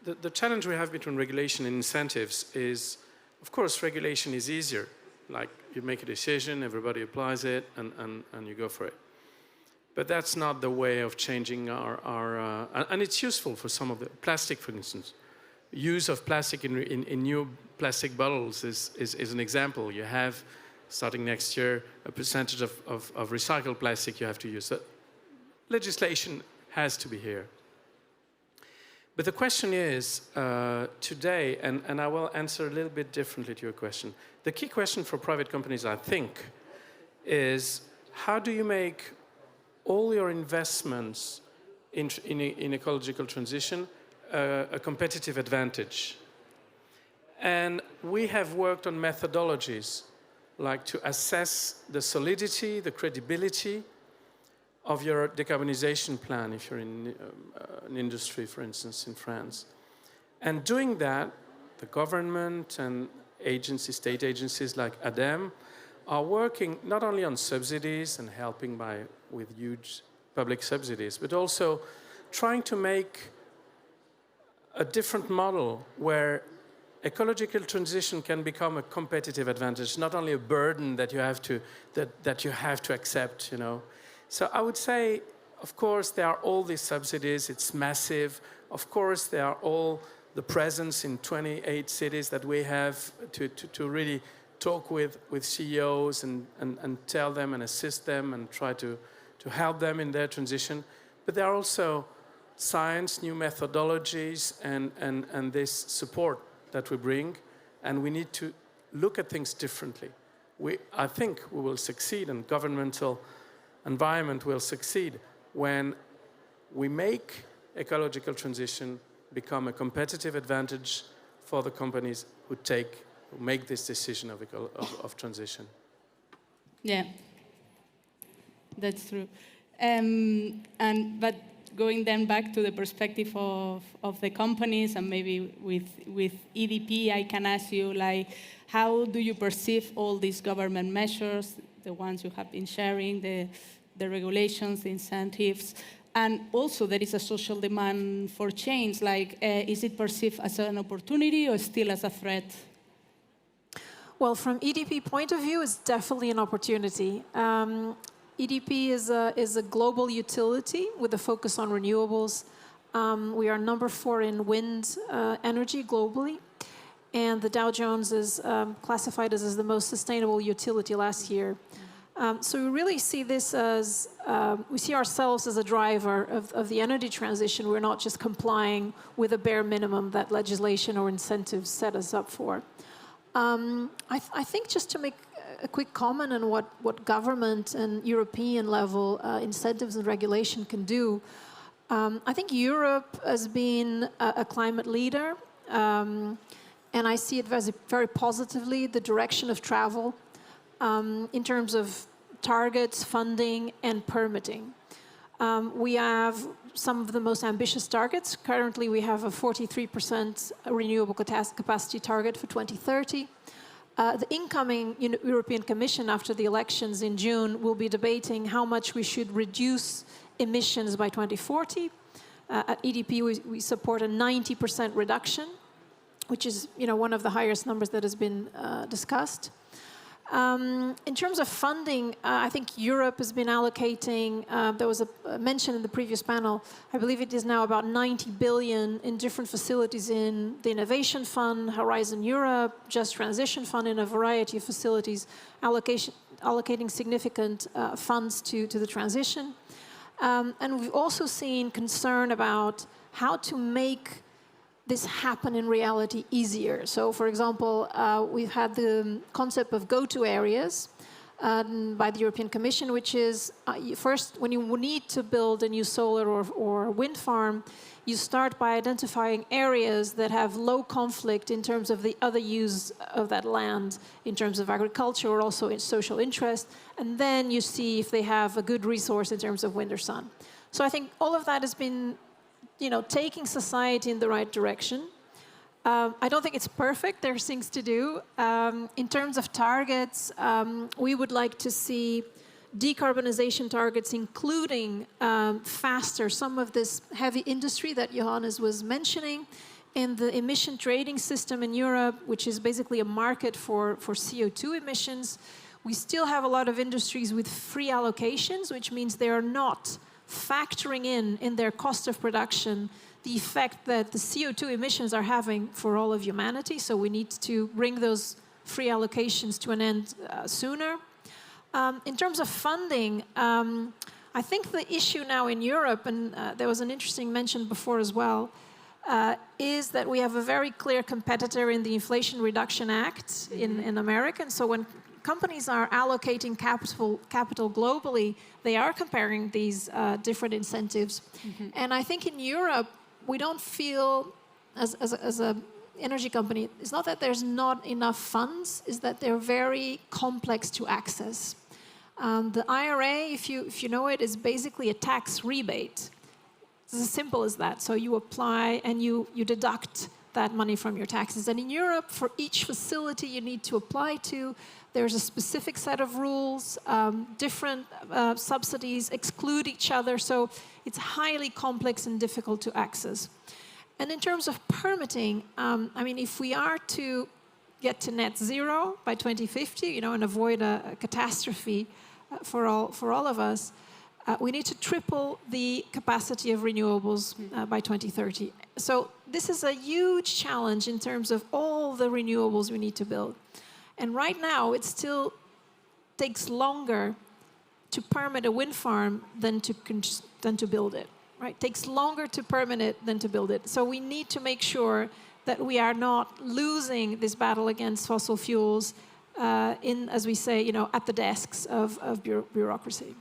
S6: the challenge we have between regulation and incentives is, of course, regulation is easier. Like, you make a decision, everybody applies it, and you go for it. But that's not the way of changing our and it's useful for some of the plastic, for instance. Use of plastic in new plastic bottles is an example. You have, starting next year, a percentage of recycled plastic you have to use. So legislation has to be here. But the question is, today, and I will answer a little bit differently to your question. The key question for private companies, I think, is how do you make all your investments in ecological transition a competitive advantage? And we have worked on methodologies like to assess the solidity, the credibility of your decarbonization plan, if you're in an industry, for instance, in France. And doing that, the government and agencies, state agencies like ADEME, are working not only on subsidies and helping with huge public subsidies, but also trying to make a different model where ecological transition can become a competitive advantage, not only a burden that you have to accept, you know. So I would say, of course, there are all these subsidies. It's massive. Of course, there are all the presence in 28 cities that we have to really talk with CEOs and tell them and assist them and try to help them in their transition. But there are also science, new methodologies, and this support that we bring. And we need to look at things differently. I think we will succeed, and governmental environment will succeed when we make ecological transition become a competitive advantage for the companies who make this decision of transition.
S1: Yeah, that's true. But going then back to the perspective of the companies, and maybe with EDP, I can ask you, like, how do you perceive all these government measures, the ones you have been sharing, the regulations, the incentives, and also there is a social demand for change. Like, is it perceived as an opportunity or still as a threat?
S5: Well, from EDP point of view, it's definitely an opportunity. EDP is a global utility with a focus on renewables. We are number 4 in wind energy globally, and the Dow Jones is classified as the most sustainable utility last year. So we really see this as, we see ourselves as a driver of the energy transition. We're not just complying with a bare minimum that legislation or incentives set us up for. I think just to make a quick comment on what government and European level incentives and regulation can do, I think Europe has been a climate leader, and I see it very positively, the direction of travel. In terms of targets, funding, and permitting. We have some of the most ambitious targets. Currently, we have a 43% renewable capacity target for 2030. The incoming European Commission after the elections in June will be debating how much we should reduce emissions by 2040. At EDP, we support a 90% reduction, which is one of the highest numbers that has been discussed. In terms of funding, I think Europe has been allocating, there was a mention in the previous panel, I believe it is now about 90 billion in different facilities in the Innovation Fund, Horizon Europe, Just Transition Fund, in a variety of facilities, allocating significant funds to the transition. And we've also seen concern about how to make this happen in reality easier. So, for example, we've had the concept of go-to areas. by the European Commission, which is first, when you need to build a new solar or wind farm, you start by identifying areas that have low conflict in terms of the other use of that land, in terms of agriculture or also in social interest, and then you see if they have a good resource in terms of wind or sun. So I think all of that has been, taking society in the right direction. I don't think it's perfect. There's things to do. In terms of targets, we would like to see decarbonization targets, including faster some of this heavy industry that Johannes was mentioning, in the emission trading system in Europe, which is basically a market for CO2 emissions. We still have a lot of industries with free allocations, which means they are not factoring in their cost of production the effect that the CO2 emissions are having for all of humanity. So we need to bring those free allocations to an end sooner. In terms of funding, I think the issue now in Europe, and there was an interesting mention before as well, is that we have a very clear competitor in the Inflation Reduction Act in America. And so when companies are allocating capital globally, they are comparing these different incentives. And I think in Europe, we don't feel, as an energy company, it's not that there's not enough funds, it's that they're very complex to access. The IRA, if you know it, is basically a tax rebate. It's as simple as that. So you apply and you deduct that money from your taxes. And in Europe, for each facility you need to apply to, there's a specific set of rules. Different subsidies exclude each other. So it's highly complex and difficult to access. And in terms of permitting, I mean, if we are to get to net zero by 2050, and avoid a catastrophe for all of us, we need to triple the capacity of renewables by 2030. So this is a huge challenge in terms of all the renewables we need to build. And right now, it still takes longer to permit a wind farm than to build it. Right? It takes longer to permit it than to build it. So we need to make sure that we are not losing this battle against fossil fuels as we say, at the desks of bureaucracy.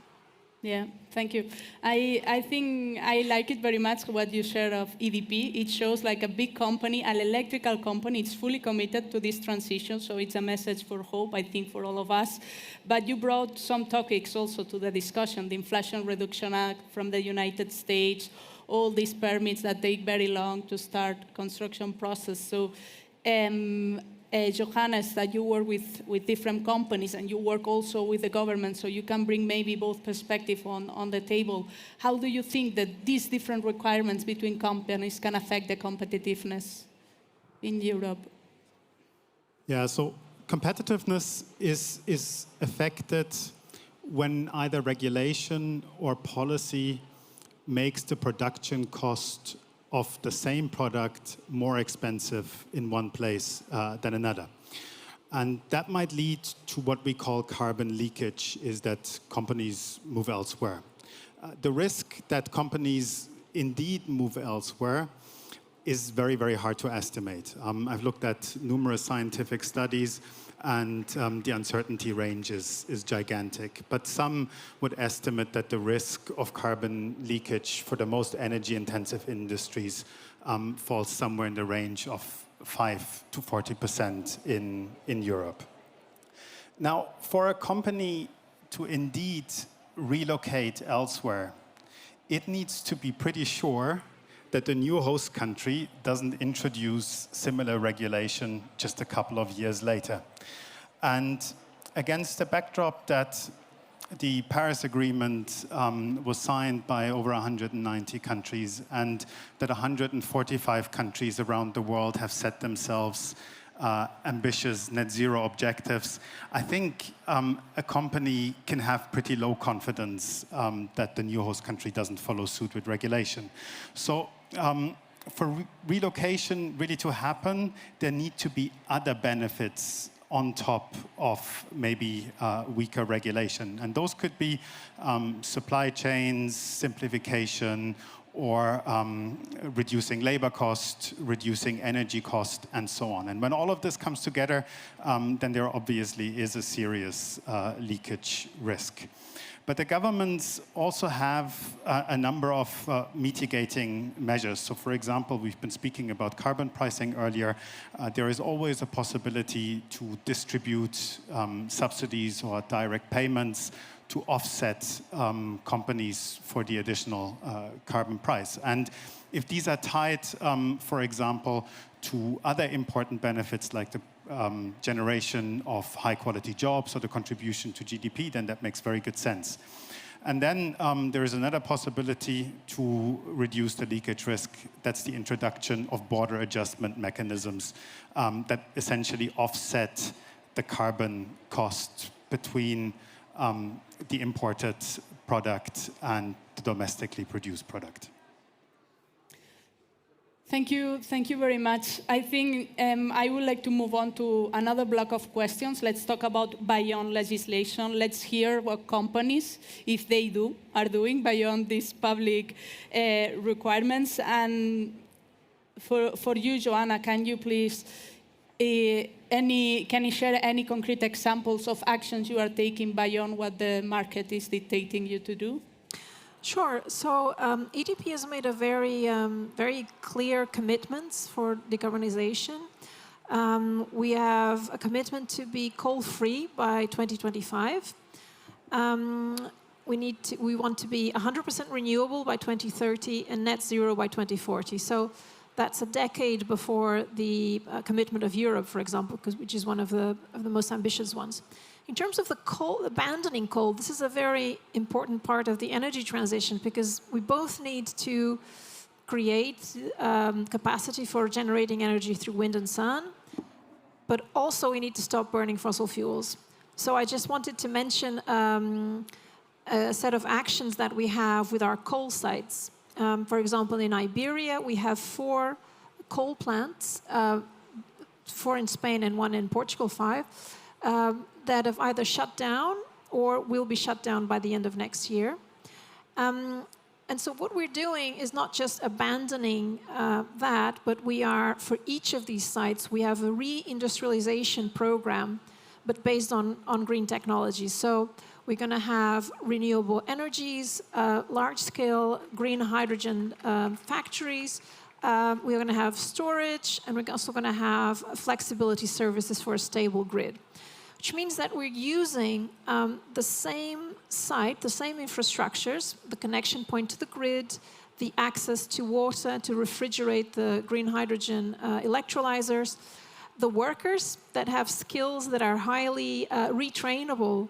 S1: Yeah, thank you. I think I like it very much what you shared of EDP. It shows like a big company, an electrical company, it's fully committed to this transition, so it's a message for hope, I think, for all of us. But you brought some topics also to the discussion, the Inflation Reduction Act from the United States, all these permits that take very long to start construction process. So Johannes, that you work with different companies and you work also with the government, so you can bring maybe both perspectives on the table. How do you think that these different requirements between companies can affect the competitiveness in Europe?
S4: Yeah, so competitiveness is affected when either regulation or policy makes the production cost of the same product more expensive in one place than another. And that might lead to what we call carbon leakage, is that companies move elsewhere. The risk that companies indeed move elsewhere is very, very hard to estimate. I've looked at numerous scientific studies, and the uncertainty range is gigantic. But some would estimate that the risk of carbon leakage for the most energy-intensive industries falls somewhere in the range of 5 to 40% in Europe. Now, for a company to indeed relocate elsewhere, it needs to be pretty sure that the new host country doesn't introduce similar regulation just a couple of years later. And against the backdrop that the Paris Agreement was signed by over 190 countries, and that 145 countries around the world have set themselves ambitious net zero objectives, I think a company can have pretty low confidence that the new host country doesn't follow suit with regulation. So for relocation really to happen, there need to be other benefits on top of maybe weaker regulation. And those could be supply chains, simplification, or reducing labor cost, reducing energy cost, and so on. And when all of this comes together, then there obviously is a serious leakage risk. But the governments also have a number of mitigating measures. So for example, we've been speaking about carbon pricing earlier. There is always a possibility to distribute subsidies or direct payments to offset companies for the additional carbon price. And if these are tied, for example, to other important benefits like the generation of high-quality jobs or the contribution to GDP, then that makes very good sense. And then there is another possibility to reduce the leakage risk. That's the introduction of border adjustment mechanisms that essentially offset the carbon cost between the imported product and the domestically produced product.
S1: Thank you very much. I think I would like to move on to another block of questions. Let's talk about beyond legislation. Let's hear what companies, if they are doing beyond these public requirements. And for you, Joana, can you please, can you share any concrete examples of actions you are taking beyond what the market is dictating you to do?
S5: Sure. So EDP has made a very clear commitments for decarbonization. We have a commitment to be coal-free by 2025. We want to be 100% renewable by 2030 and net zero by 2040. So that's a decade before the commitment of Europe, for example, which is one of the most ambitious ones. In terms of the coal, abandoning coal, this is a very important part of the energy transition because we both need to create capacity for generating energy through wind and sun, but also we need to stop burning fossil fuels. So I just wanted to mention a set of actions that we have with our coal sites. For example, in Iberia, we have 4 coal plants, 4 in Spain and 1 in Portugal, 5, that have either shut down or will be shut down by the end of next year. And so what we're doing is not just abandoning that, but we are, for each of these sites, we have a reindustrialization program, but based on green technologies. So we're going to have renewable energies, large-scale green hydrogen factories. We're going to have storage, and we're also going to have flexibility services for a stable grid, which means that we're using the same site, the same infrastructures, the connection point to the grid, the access to water to refrigerate the green hydrogen electrolyzers, the workers that have skills that are highly retrainable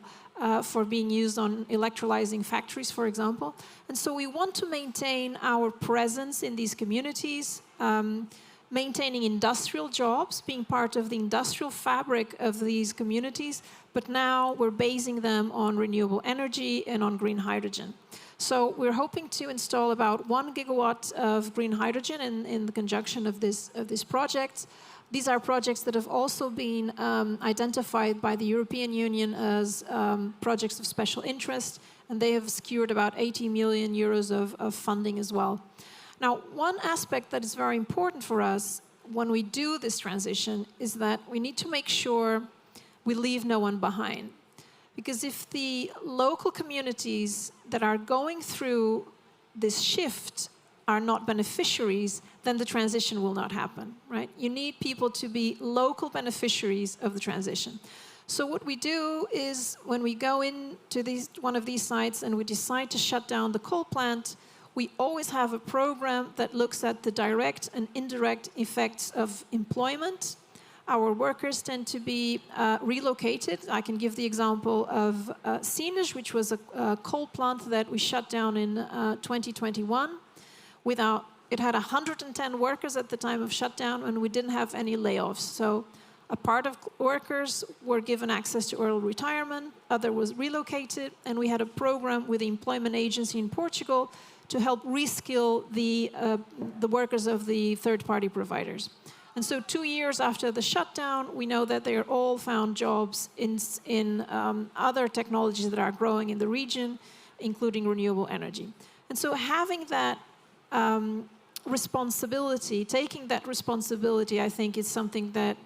S5: for being used on electrolyzing factories, for example. And so we want to maintain our presence in these communities, maintaining industrial jobs, being part of the industrial fabric of these communities, but now we're basing them on renewable energy and on green hydrogen. So we're hoping to install about 1 gigawatt of green hydrogen in the conjunction of this project. These are projects that have also been identified by the European Union as projects of special interest, and they have secured about 80 million euros of funding as well. Now, one aspect that is very important for us when we do this transition is that we need to make sure we leave no one behind. Because if the local communities that are going through this shift are not beneficiaries, then the transition will not happen, right? You need people to be local beneficiaries of the transition. So what we do is when we go into one of these sites and we decide to shut down the coal plant, we always have a program that looks at the direct and indirect effects of employment. Our workers tend to be relocated. I can give the example of Sines, which was a coal plant that we shut down in 2021. It had 110 workers at the time of shutdown, and we didn't have any layoffs. So a part of workers were given access to early retirement, other was relocated, and we had a program with the employment agency in Portugal to help reskill the workers of the third-party providers. And so 2 years after the shutdown, we know that they all found jobs in other technologies that are growing in the region, including renewable energy. And so having that responsibility, taking that responsibility, I think, is something that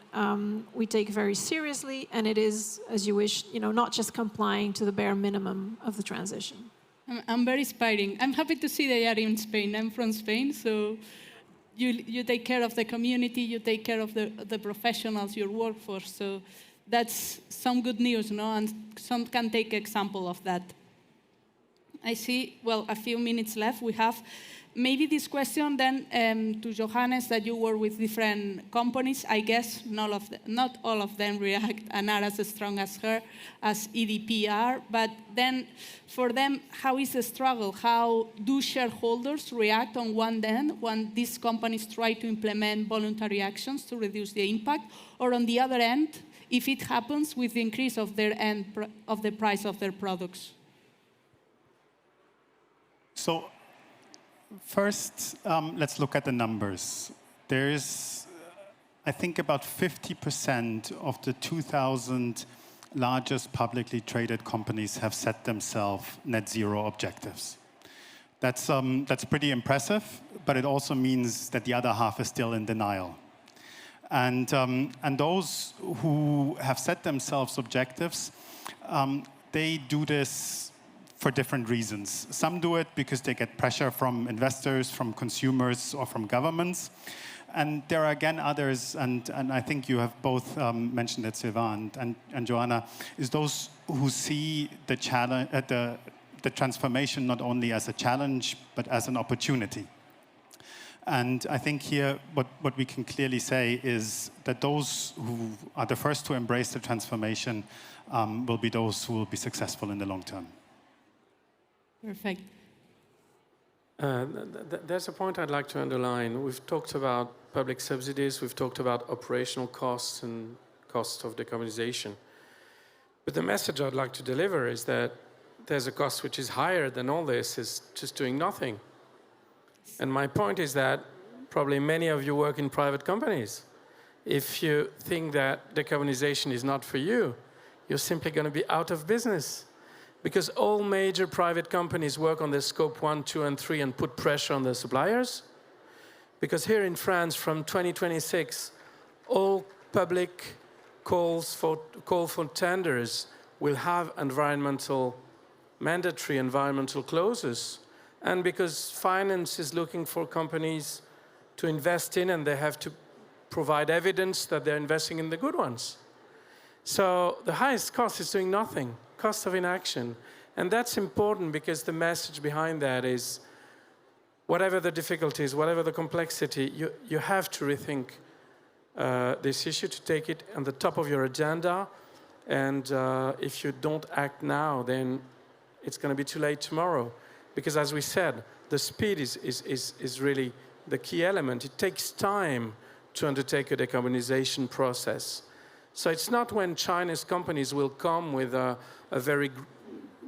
S5: we take very seriously, and it is, as you wish, not just complying to the bare minimum of the transition.
S1: I'm very inspiring. I'm happy to see they are in Spain. I'm from Spain, so you take care of the community, you take care of the professionals, your workforce. So that's some good news, no? And some can take example of that. I see, well, a few minutes left. We have maybe this question then to Johannes, that you work with different companies. I guess not all of them react and are as strong as her, as EDP are. But then for them, how is the struggle? How do shareholders react on one end when these companies try to implement voluntary actions to reduce the impact? Or on the other end, if it happens with the increase of of the price of their products?
S4: So first, let's look at the numbers. There's, I think, about 50% of the 2,000 largest publicly traded companies have set themselves net zero objectives. That's pretty impressive, but it also means that the other half is still in denial. And those who have set themselves objectives, they do this for different reasons. Some do it because they get pressure from investors, from consumers, or from governments. And there are again others, and I think you have both mentioned it, Sylvain and Joana, is those who see the challenge, the transformation not only as a challenge, but as an opportunity. And I think here what we can clearly say is that those who are the first to embrace the transformation will be those who will be successful in the long term.
S1: Perfect.
S6: There's a point I'd like to underline. We've talked about public subsidies, we've talked about operational costs and costs of decarbonization. But the message I'd like to deliver is that there's a cost which is higher than all this, is just doing nothing. And my point is that probably many of you work in private companies. If you think that decarbonization is not for you, you're simply going to be out of business. Because all major private companies work on their scope 1, 2, and 3 and put pressure on their suppliers. Because here in France, from 2026, all public call for tenders will have mandatory environmental clauses. And because finance is looking for companies to invest in, and they have to provide evidence that they're investing in the good ones. So the highest cost is doing nothing. Cost of inaction. And that's important because the message behind that is whatever the difficulties, whatever the complexity, you have to rethink this issue, to take it on the top of your agenda. And if you don't act now, then it's going to be too late tomorrow. Because as we said, the speed is really the key element. It takes time to undertake a decarbonization process. So it's not when Chinese companies will come with a very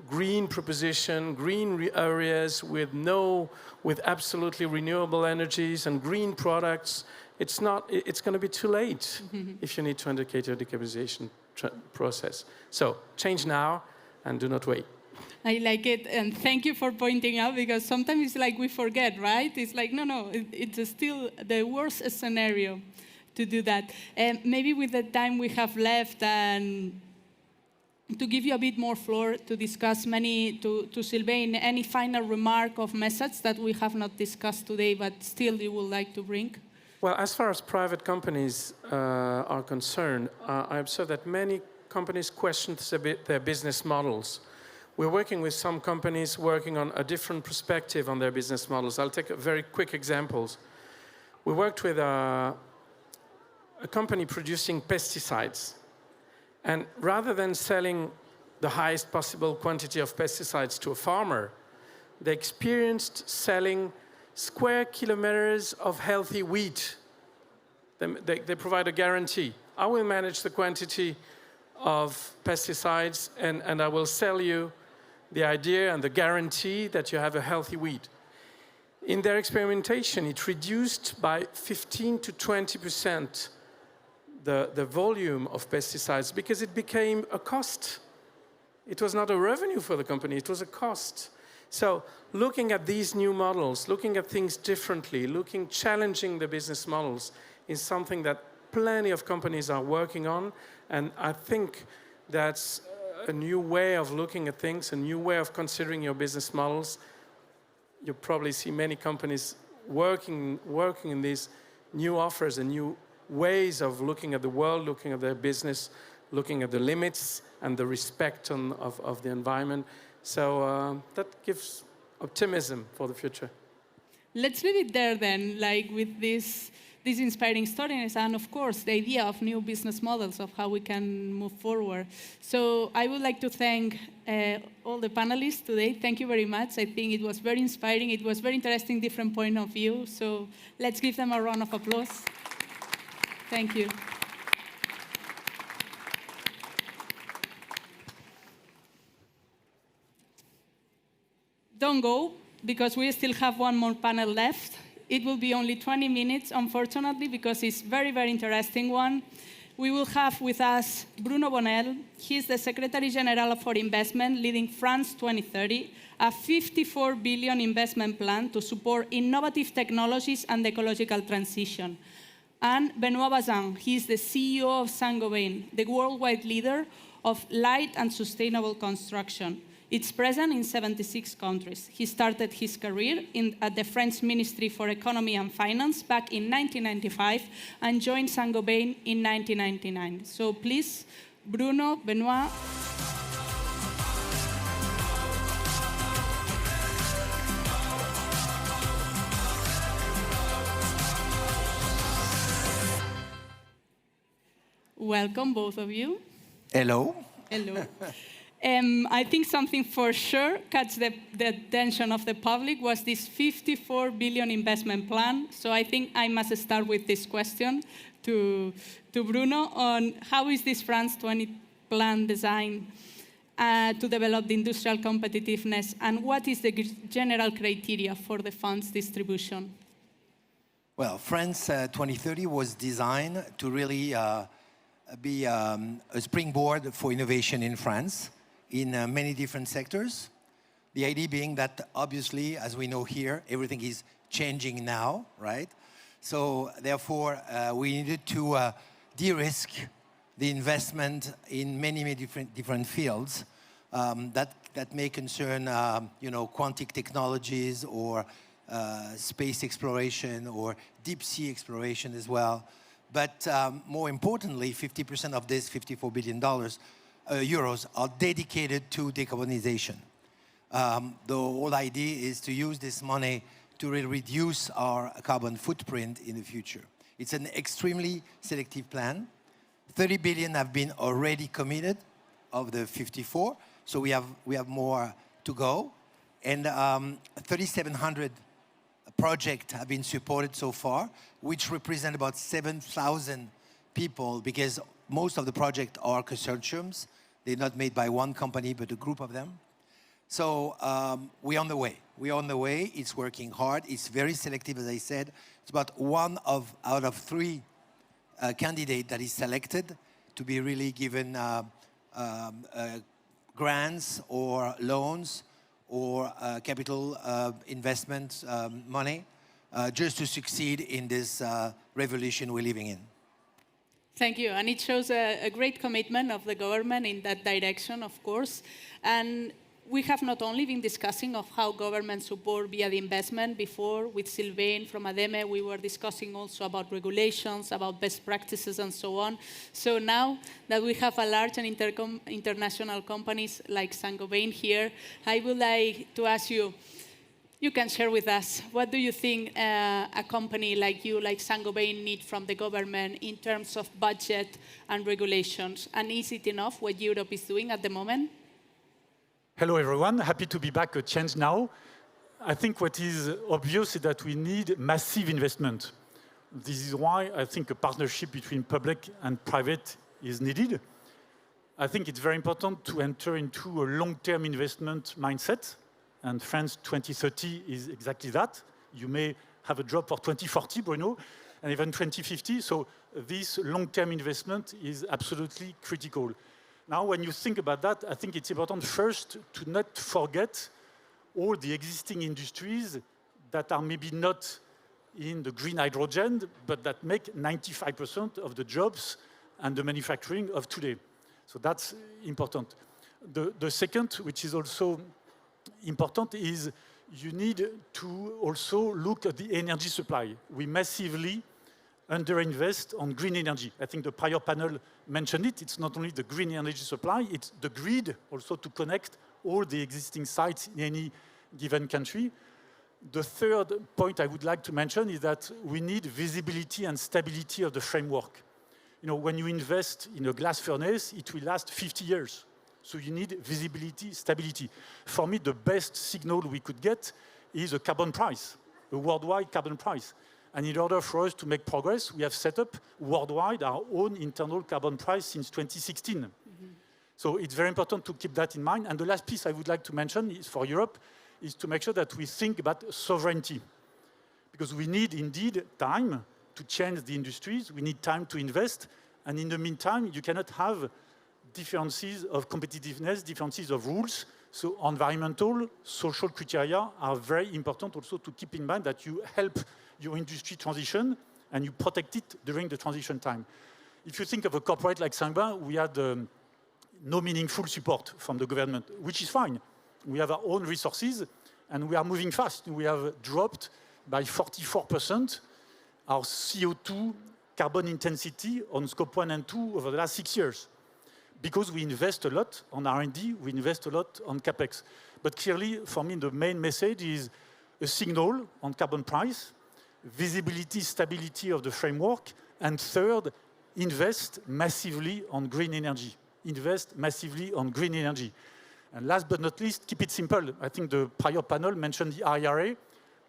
S6: green proposition, green areas with absolutely renewable energies and green products. It's going to be too late if you need to undertake your decarbonization process. So change now and do not wait.
S1: I like it, and thank you for pointing out, because sometimes it's like we forget, right? It's like, no, it's still the worst scenario to do that. Maybe with the time we have left, and to give you a bit more floor to discuss to Sylvain, any final remark of message that we have not discussed today, but still you would like to bring?
S6: Well, as far as private companies are concerned, I observe that many companies question their business models. We're working with some companies working on a different perspective on their business models. I'll take very quick examples. We worked with a company producing pesticides. And rather than selling the highest possible quantity of pesticides to a farmer, they experienced selling square kilometers of healthy wheat. They provide a guarantee. I will manage the quantity of pesticides, and I will sell you the idea and the guarantee that you have a healthy wheat. In their experimentation, it reduced by 15 to 20% the volume of pesticides because it became a cost. It was not a revenue for the company, it was a cost. So looking at these new models, looking at things differently, challenging the business models is something that plenty of companies are working on. And I think that's a new way of looking at things, a new way of considering your business models. You probably see many companies working in these new offers and new ways of looking at the world, looking at their business, looking at the limits and the respect of the environment. So that gives optimism for the future.
S1: Let's leave it there then, like with these inspiring stories and, of course, the idea of new business models of how we can move forward. So I would like to thank all the panelists today. Thank you very much. I think it was very inspiring. It was very interesting, different point of view. So let's give them a round of applause. Thank you. Don't go, because we still have one more panel left. It will be only 20 minutes, unfortunately, because it's a very, very interesting one. We will have with us Bruno Bonnell. He's the Secretary General for Investment, leading France 2030, a 54 billion investment plan to support innovative technologies and ecological transition. And Benoit Bazin, he's the CEO of Saint-Gobain, the worldwide leader of light and sustainable construction. It's present in 76 countries. He started his career at the French Ministry for Economy and Finance back in 1995 and joined Saint-Gobain in 1999. So please, Bruno, Benoit. Welcome, both of you.
S7: Hello.
S1: Hello. I think something for sure caught the attention of the public was this 54 billion investment plan. So I think I must start with this question to Bruno on how is this France 20 plan designed to develop the industrial competitiveness, and what is the general criteria for the funds distribution?
S7: Well, France 2030 was designed to really be a springboard for innovation in France in many different sectors. The idea being that obviously, as we know here, everything is changing now, right? So therefore, we needed to de-risk the investment in many different fields that may concern, quantum technologies or space exploration or deep sea exploration as well. But more importantly, 50% of this $54 billion euros are dedicated to decarbonization. The whole idea is to use this money to really reduce our carbon footprint in the future. It's an extremely selective plan. 30 billion have been already committed of the 54, so we have more to go. And 3,700 projects have been supported so far, which represent about 7,000 people, because most of the projects are consortiums. They're not made by one company, but a group of them. So we're on the way. We're on the way. It's working hard. It's very selective, as I said. It's about one out of three candidates that is selected to be really given grants or loans or capital investment money just to succeed in this revolution we're living in.
S1: Thank you. And it shows a great commitment of the government in that direction, of course. And we have not only been discussing of how government support via the investment before with Sylvain from ADEME, we were discussing also about regulations, about best practices and so on. So now that we have a large and international companies like Saint-Gobain here, I would like to ask you, you can share with us, what do you think a company like you, like Saint-Gobain, need from the government in terms of budget and regulations? And is it enough what Europe is doing at the moment?
S8: Hello, everyone. Happy to be back at ChangeNOW. I think what is obvious is that we need massive investment. This is why I think a partnership between public and private is needed. I think it's very important to enter into a long-term investment mindset. And France 2030 is exactly that. You may have a job for 2040, Bruno, and even 2050. So this long-term investment is absolutely critical. Now, when you think about that, I think it's important first to not forget all the existing industries that are maybe not in the green hydrogen, but that make 95% of the jobs and the manufacturing of today. So that's important. The second, which is also important, is you need to also look at the energy supply. We massively underinvest on green energy. I think the prior panel mentioned it. It's not only the green energy supply, it's the grid also to connect all the existing sites in any given country. The third point I would like to mention is that we need visibility and stability of the framework. You know, when you invest in a glass furnace, it will last 50 years. So you need visibility, stability. For me, the best signal we could get is a carbon price, a worldwide carbon price. And in order for us to make progress, we have set up worldwide our own internal carbon price since 2016. Mm-hmm. So it's very important to keep that in mind. And the last piece I would like to mention is for Europe, is to make sure that we think about sovereignty. Because we need indeed time to change the industries, we need time to invest, and in the meantime, you cannot have differences of competitiveness, differences of rules. So environmental, social criteria are very important also to keep in mind that you help your industry transition and you protect it during the transition time. If you think of a corporate like Saint-Gobain, we had no meaningful support from the government, which is fine. We have our own resources and we are moving fast. We have dropped by 44% our CO2 carbon intensity on scope 1 and 2 over the last 6 years. Because we invest a lot on R&D, we invest a lot on CapEx. But clearly, for me, the main message is a signal on carbon price, visibility, stability of the framework, and third, invest massively on green energy. Invest massively on green energy. And last but not least, keep it simple. I think the prior panel mentioned the IRA.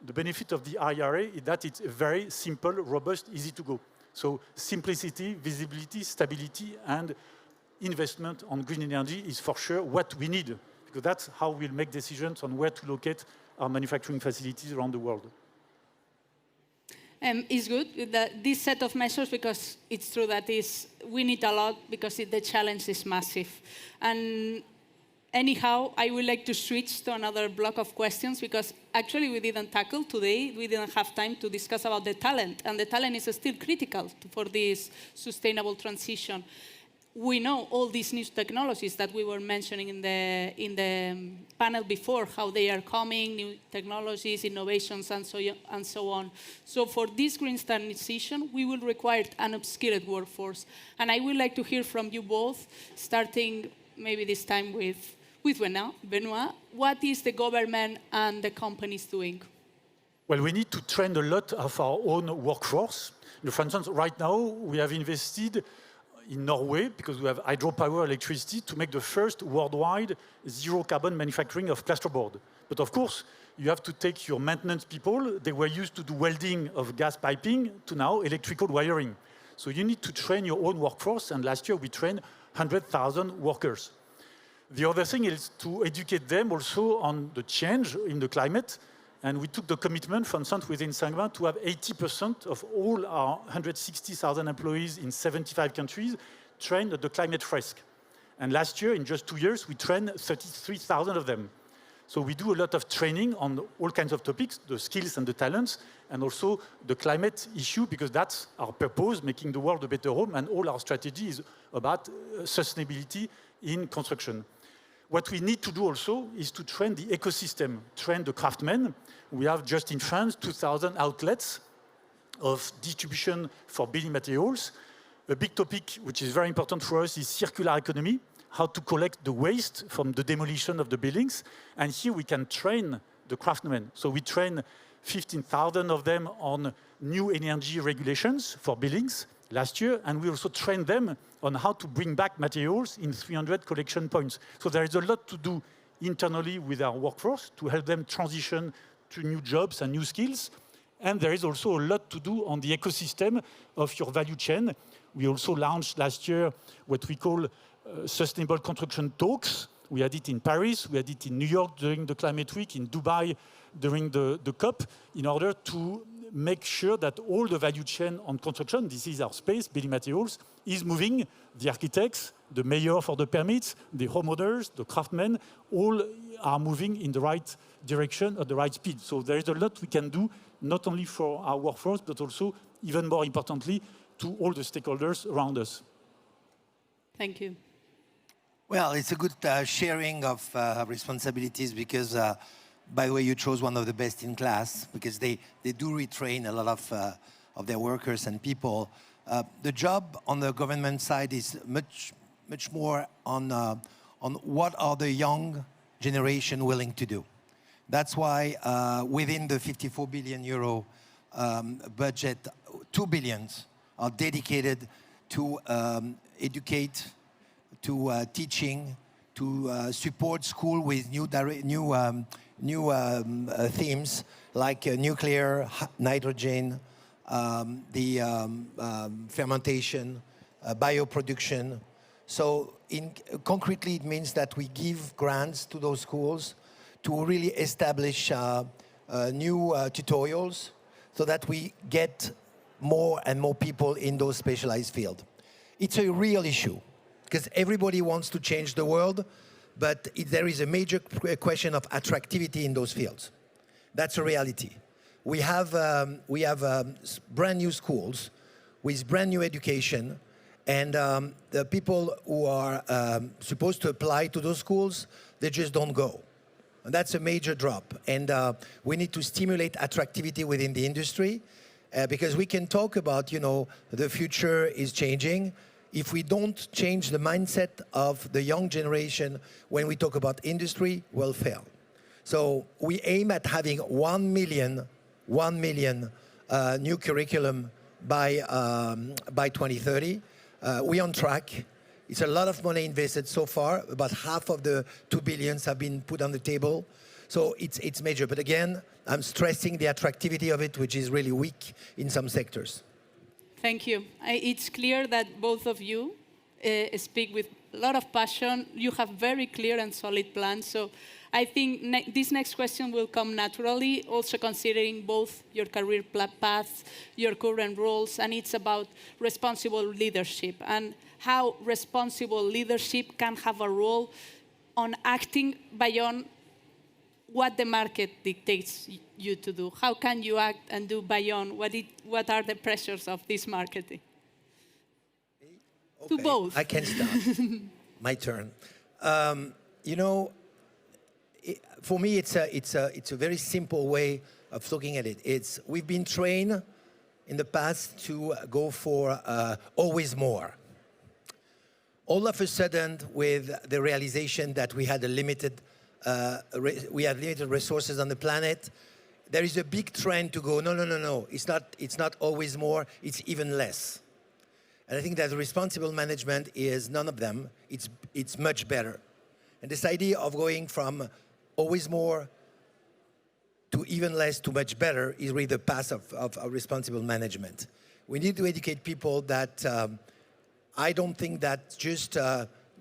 S8: The benefit of the IRA is that it's very simple, robust, easy to go. So simplicity, visibility, stability, and investment on green energy is for sure what we need, because that's how we'll make decisions on where to locate our manufacturing facilities around the world.
S1: It's good, this set of measures, because it's true that we need a lot, because the challenge is massive. And anyhow, I would like to switch to another block of questions, because actually we didn't tackle today, we didn't have time to discuss about the talent, and the talent is still critical for this sustainable transition. We know all these new technologies that we were mentioning in the panel before, how they are coming, new technologies, innovations, and so on. So for this green transition, we will require an upskilled workforce. And I would like to hear from you both, starting maybe this time with Benoit. What is the government and the companies doing?
S8: Well, we need to train a lot of our own workforce. For instance, right now, we have invested in Norway, because we have hydropower electricity, to make the first worldwide zero-carbon manufacturing of plasterboard. But of course, you have to take your maintenance people. They were used to do welding of gas piping to now electrical wiring. So you need to train your own workforce, and last year we trained 100,000 workers. The other thing is to educate them also on the change in the climate. And we took the commitment, for instance, within Saint-Gobain to have 80% of all our 160,000 employees in 75 countries trained at the climate risk. And last year, in just 2 years, we trained 33,000 of them. So we do a lot of training on all kinds of topics, the skills and the talents, and also the climate issue, because that's our purpose, making the world a better home, and all our strategy is about sustainability in construction. What we need to do also is to train the ecosystem, train the craftsmen. We have just in France 2,000 outlets of distribution for building materials. A big topic which is very important for us is circular economy, how to collect the waste from the demolition of the buildings. And here we can train the craftsmen. So we train 15,000 of them on new energy regulations for buildings last year, and we also trained them on how to bring back materials in 300 collection points. So there is a lot to do internally with our workforce to help them transition to new jobs and new skills. And there is also a lot to do on the ecosystem of your value chain. We also launched last year what we call sustainable construction talks. We had it in Paris, we had it in New York during the Climate Week, in Dubai during the COP, in order to make sure that all the value chain on construction, this is our space, building materials, is moving, the architects, the mayor for the permits, the homeowners, the craftsmen, all are moving in the right direction at the right speed. So there is a lot we can do, not only for our workforce, but also, even more importantly, to all the stakeholders around us.
S1: Thank you.
S7: Well, it's a good sharing of responsibilities because, by the way, you chose one of the best in class because they do retrain a lot of their workers and people. The job on the government side is much more on what are the young generation willing to do. That's why within the 54 billion euro budget, 2 billion are dedicated to educate, to teaching, to support school with new themes like nuclear, nitrogen, fermentation, bioproduction. So concretely, it means that we give grants to those schools to really establish new tutorials so that we get more and more people in those specialized fields. It's a real issue because everybody wants to change the world, but there is a major question of attractivity in those fields. That's a reality. We have brand new schools with brand new education, and the people who are supposed to apply to those schools, they just don't go. And that's a major drop. And we need to stimulate attractivity within the industry because we can talk about, the future is changing. If we don't change the mindset of the young generation when we talk about industry, we'll fail. So we aim at having 1 million new curriculum by 2030. We're on track. It's a lot of money invested so far. About half of the 2 billions have been put on the table. So it's major. But again, I'm stressing the attractivity of it, which is really weak in some sectors.
S1: Thank you. It's clear that both of you speak with a lot of passion. You have very clear and solid plans. So I think this next question will come naturally, also considering both your career paths, your current roles, and it's about responsible leadership and how responsible leadership can have a role on acting beyond what the market dictates you to do. How can you act and do beyond what are the pressures of this marketing? Okay, to both.
S7: I can start. My turn. For me, it's a very simple way of looking at it. We've been trained in the past to go for always more. All of a sudden, with the realization that we had limited resources on the planet, there is a big trend to go, no. It's not always more, it's even less. And I think that responsible management is none of them. It's much better. And this idea of going from always more to even less to much better is really the path of responsible management. We need to educate people that I don't think that just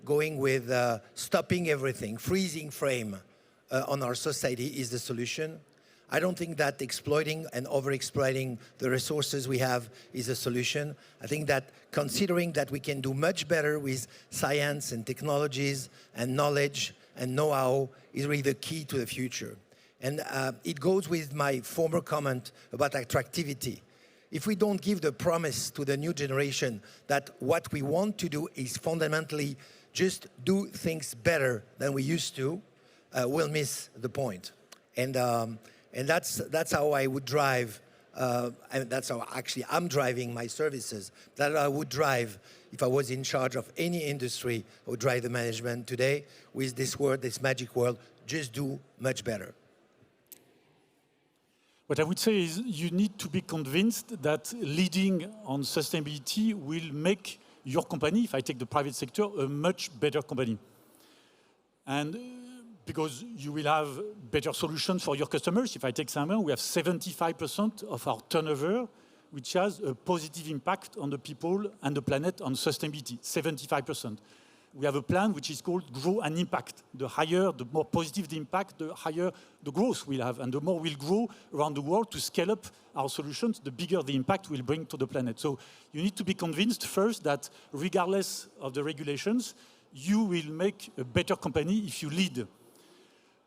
S7: going with stopping everything, freezing frame on our society is the solution. I don't think that exploiting and overexploiting the resources we have is a solution. I think that considering that we can do much better with science and technologies and knowledge and know-how is really the key to the future. And it goes with my former comment about attractivity. If we don't give the promise to the new generation that what we want to do is fundamentally just do things better than we used to, we'll miss the point. And that's how I would drive, and that's how actually I'm driving my services, that I would drive if I was in charge of any industry. I would drive the management today with this word, this magic word, just do much better.
S8: What I would say is you need to be convinced that leading on sustainability will make your company, if I take the private sector, a much better company. And because you will have better solutions for your customers. If I take Saint-Gobain, we have 75% of our turnover, which has a positive impact on the people and the planet on sustainability, 75%. we have a plan which is called Grow and Impact. The higher, the more positive the impact, the higher the growth we'll have. And the more we'll grow around the world to scale up our solutions, the bigger the impact we'll bring to the planet. So you need to be convinced first that regardless of the regulations, you will make a better company if you lead.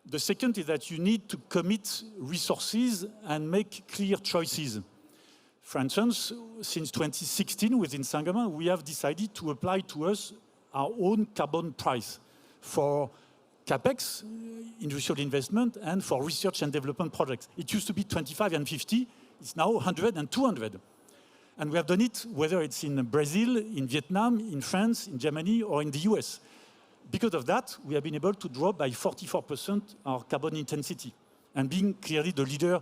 S8: The second is that you need to commit resources and make clear choices. For instance, since 2016 within Saint-Gobain, we have decided to apply to us our own carbon price for CapEx, industrial investment, and for research and development projects. It used to be 25 and 50, it's now 100 and 200. And we have done it whether it's in Brazil, in Vietnam, in France, in Germany, or in the US. Because of that, we have been able to drop by 44% our carbon intensity and being clearly the leader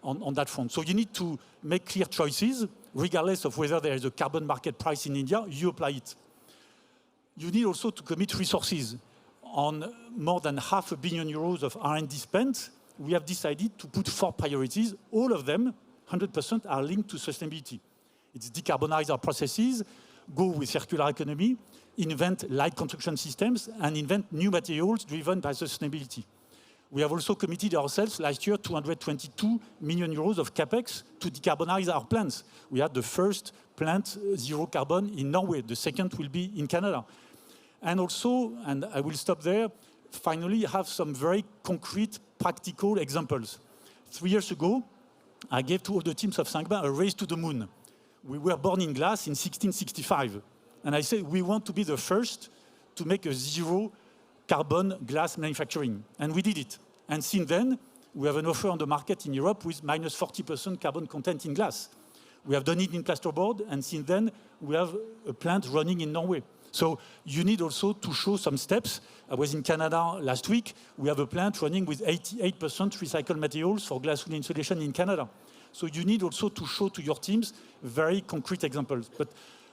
S8: on that front. So you need to make clear choices, regardless of whether there is a carbon market price in India, you apply it. You need also to commit resources. On more than €500 million of R&D spent, we have decided to put 4 priorities. All of them, 100%, are linked to sustainability. It's decarbonize our processes, go with circular economy, invent light construction systems, and invent new materials driven by sustainability. We have also committed ourselves last year 222 million euros of CapEx to decarbonize our plants. We had the first plant zero carbon in Norway. The second will be in Canada. And also, and I will stop there, finally have some very concrete, practical examples. 3 years ago, I gave to all the teams of Saint-Gobain a race to the moon. We were born in glass in 1665. And I said, we want to be the first to make a zero carbon glass manufacturing. And we did it. And since then, we have an offer on the market in Europe with minus 40% carbon content in glass. We have done it in plasterboard, and since then, we have a plant running in Norway. So you need also to show some steps. I was in Canada last week. We have a plant running with 88% recycled materials for glass wool insulation in Canada. So you need also to show to your teams very concrete examples. But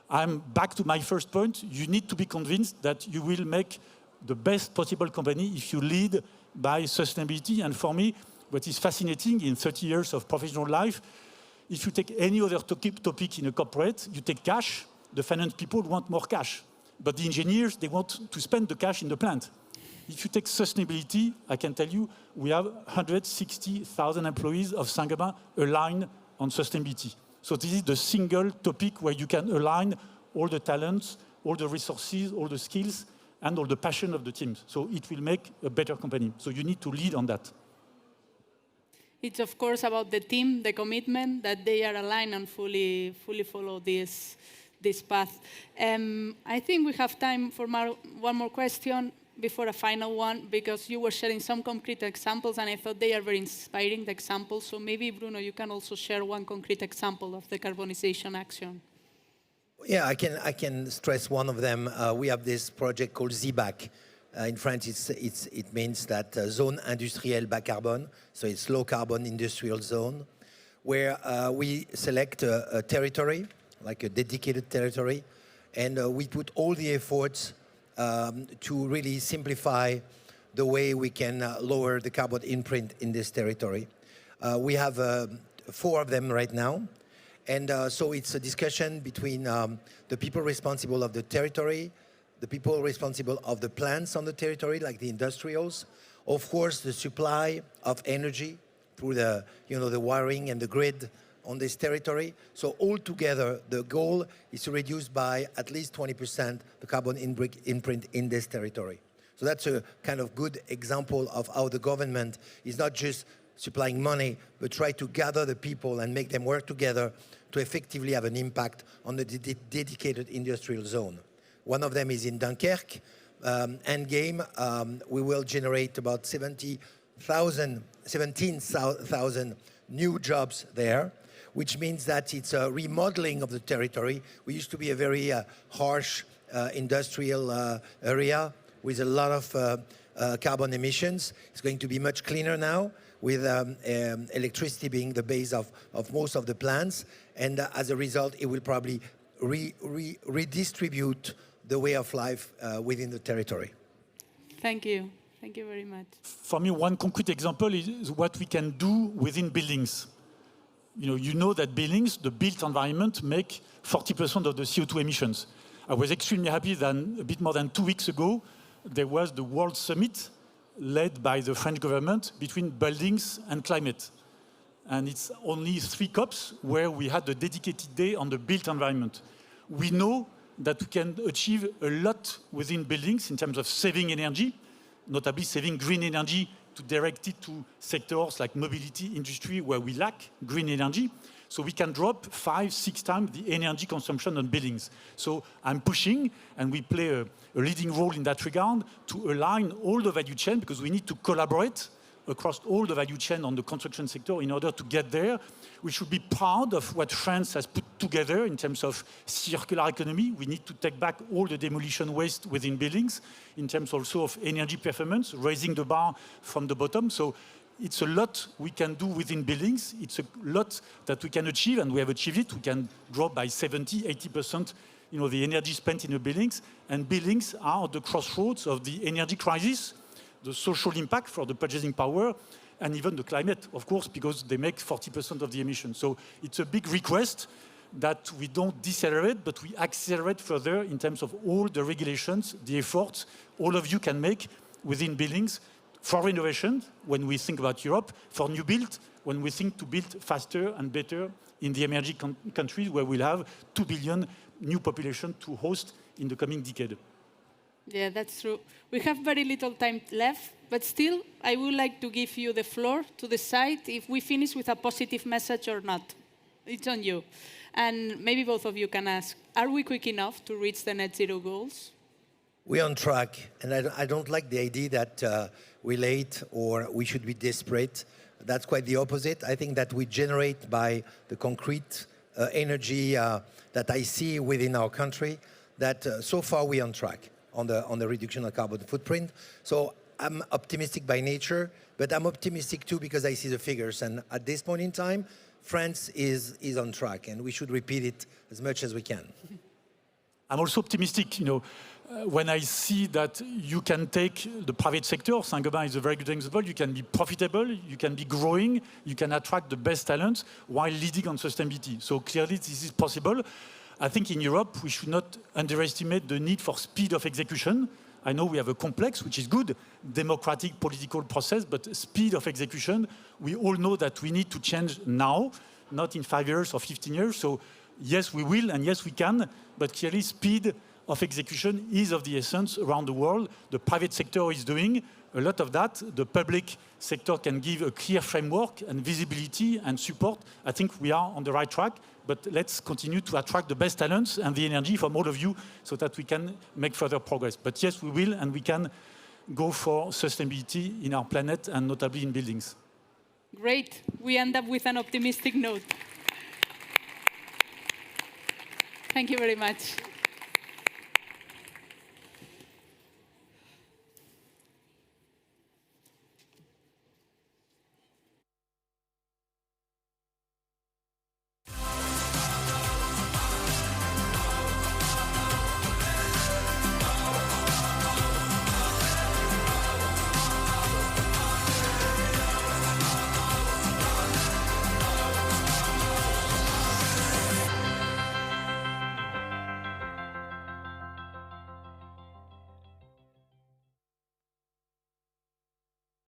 S8: I'm back to my first point. You need to be convinced that you will make the best possible company if you lead by sustainability. And for me, what is fascinating in 30 years of professional life, if you take any other topic in a corporate, you take cash, the finance people want more cash. But the engineers, they want to spend the cash in the plant. If you take sustainability, I can tell you, we have 160,000 employees of Saint-Gobain aligned on sustainability. So this is the single topic where you can align all the talents, all the resources, all the skills, and all the passion of the teams. So it will make a better company. So you need to lead on that.
S1: It's of course about the team, the commitment, that they are aligned and fully follow this path. I think we have time for one more question before a final one, because you were sharing some concrete examples, and I thought they are very inspiring, the examples. So maybe, Bruno, you can also share one concrete example of the carbonization action.
S7: Yeah, I can stress one of them. We have this project called ZBAC. In French, it means that Zone Industrielle Bas Carbone, so it's low carbon industrial zone, where we select a territory, like a dedicated territory, and we put all the efforts to really simplify the way we can lower the carbon imprint in this territory. We have 4 of them right now. And so it's a discussion between the people responsible of the territory, the people responsible of the plants on the territory, like the industrials, of course, the supply of energy through the, the wiring and the grid on this territory. So altogether, the goal is to reduce by at least 20% the carbon imprint in this territory. So that's a kind of good example of how the government is not just supplying money, but try to gather the people and make them work together to effectively have an impact on the dedicated industrial zone. One of them is in Dunkirk. Endgame, we will generate about 17,000 new jobs there, which means that it's a remodeling of the territory. We used to be a very harsh industrial area with a lot of carbon emissions. It's going to be much cleaner now, with electricity being the base of most of the plants. And as a result, it will probably redistribute the way of life within the territory.
S1: Thank you. Thank you very much.
S8: For me, one concrete example is what we can do within buildings. You know that buildings, the built environment, make 40% of the CO2 emissions. I was extremely happy that a bit more than 2 weeks ago, there was the World Summit led by the French government between buildings and climate. And it's only 3 COPs where we had a dedicated day on the built environment. We know that we can achieve a lot within buildings in terms of saving energy, notably saving green energy to direct it to sectors like mobility, industry, where we lack green energy. So we can drop 5-6 times the energy consumption on buildings. So I'm pushing, and we play a leading role in that regard, to align all the value chain, because we need to collaborate across all the value chain on the construction sector in order to get there. We should be proud of what France has put together in terms of circular economy. We need to take back all the demolition waste within buildings, in terms also of energy performance, raising the bar from the bottom. So it's a lot we can do within buildings. It's a lot that we can achieve, and we have achieved it. We can drop by 70-80%, the energy spent in the buildings. And buildings are at the crossroads of the energy crisis, the social impact for the purchasing power, and even the climate, of course, because they make 40% of the emissions. So it's a big request that we don't decelerate, but we accelerate further in terms of all the regulations, the efforts all of you can make within buildings for innovation, when we think about Europe, for new build, when we think to build faster and better in the emerging countries where we'll have 2 billion new population to host in the coming decade.
S1: Yeah, that's true. We have very little time left, but still, I would like to give you the floor to decide if we finish with a positive message or not. It's on you. And maybe both of you can ask, are we quick enough to reach the net zero goals?
S7: We're on track, and I don't like the idea that we're late or we should be desperate. That's quite the opposite. I think that we generate by the concrete energy that I see within our country, that so far we're on track on the reduction of carbon footprint. So I'm optimistic by nature, but I'm optimistic too because I see the figures. And at this point in time, France is on track, and we should repeat it as much as we can.
S8: I'm also optimistic, when I see that you can take the private sector. Saint-Gobain is a very good example. You can be profitable, you can be growing, you can attract the best talents while leading on sustainability. So clearly this is possible. I think in Europe, we should not underestimate the need for speed of execution. I know we have a complex, which is good, democratic political process, but speed of execution, we all know that we need to change now, not in 5 years or 15 years. So yes, we will, and yes, we can, but clearly speed of execution is of the essence around the world. The private sector is doing a lot of that. The public sector can give a clear framework and visibility and support. I think we are on the right track, but let's continue to attract the best talents and the energy from all of you so that we can make further progress. But yes, we will, and we can go for sustainability in our planet and notably in buildings.
S1: Great. We end up with an optimistic note. Thank you very much.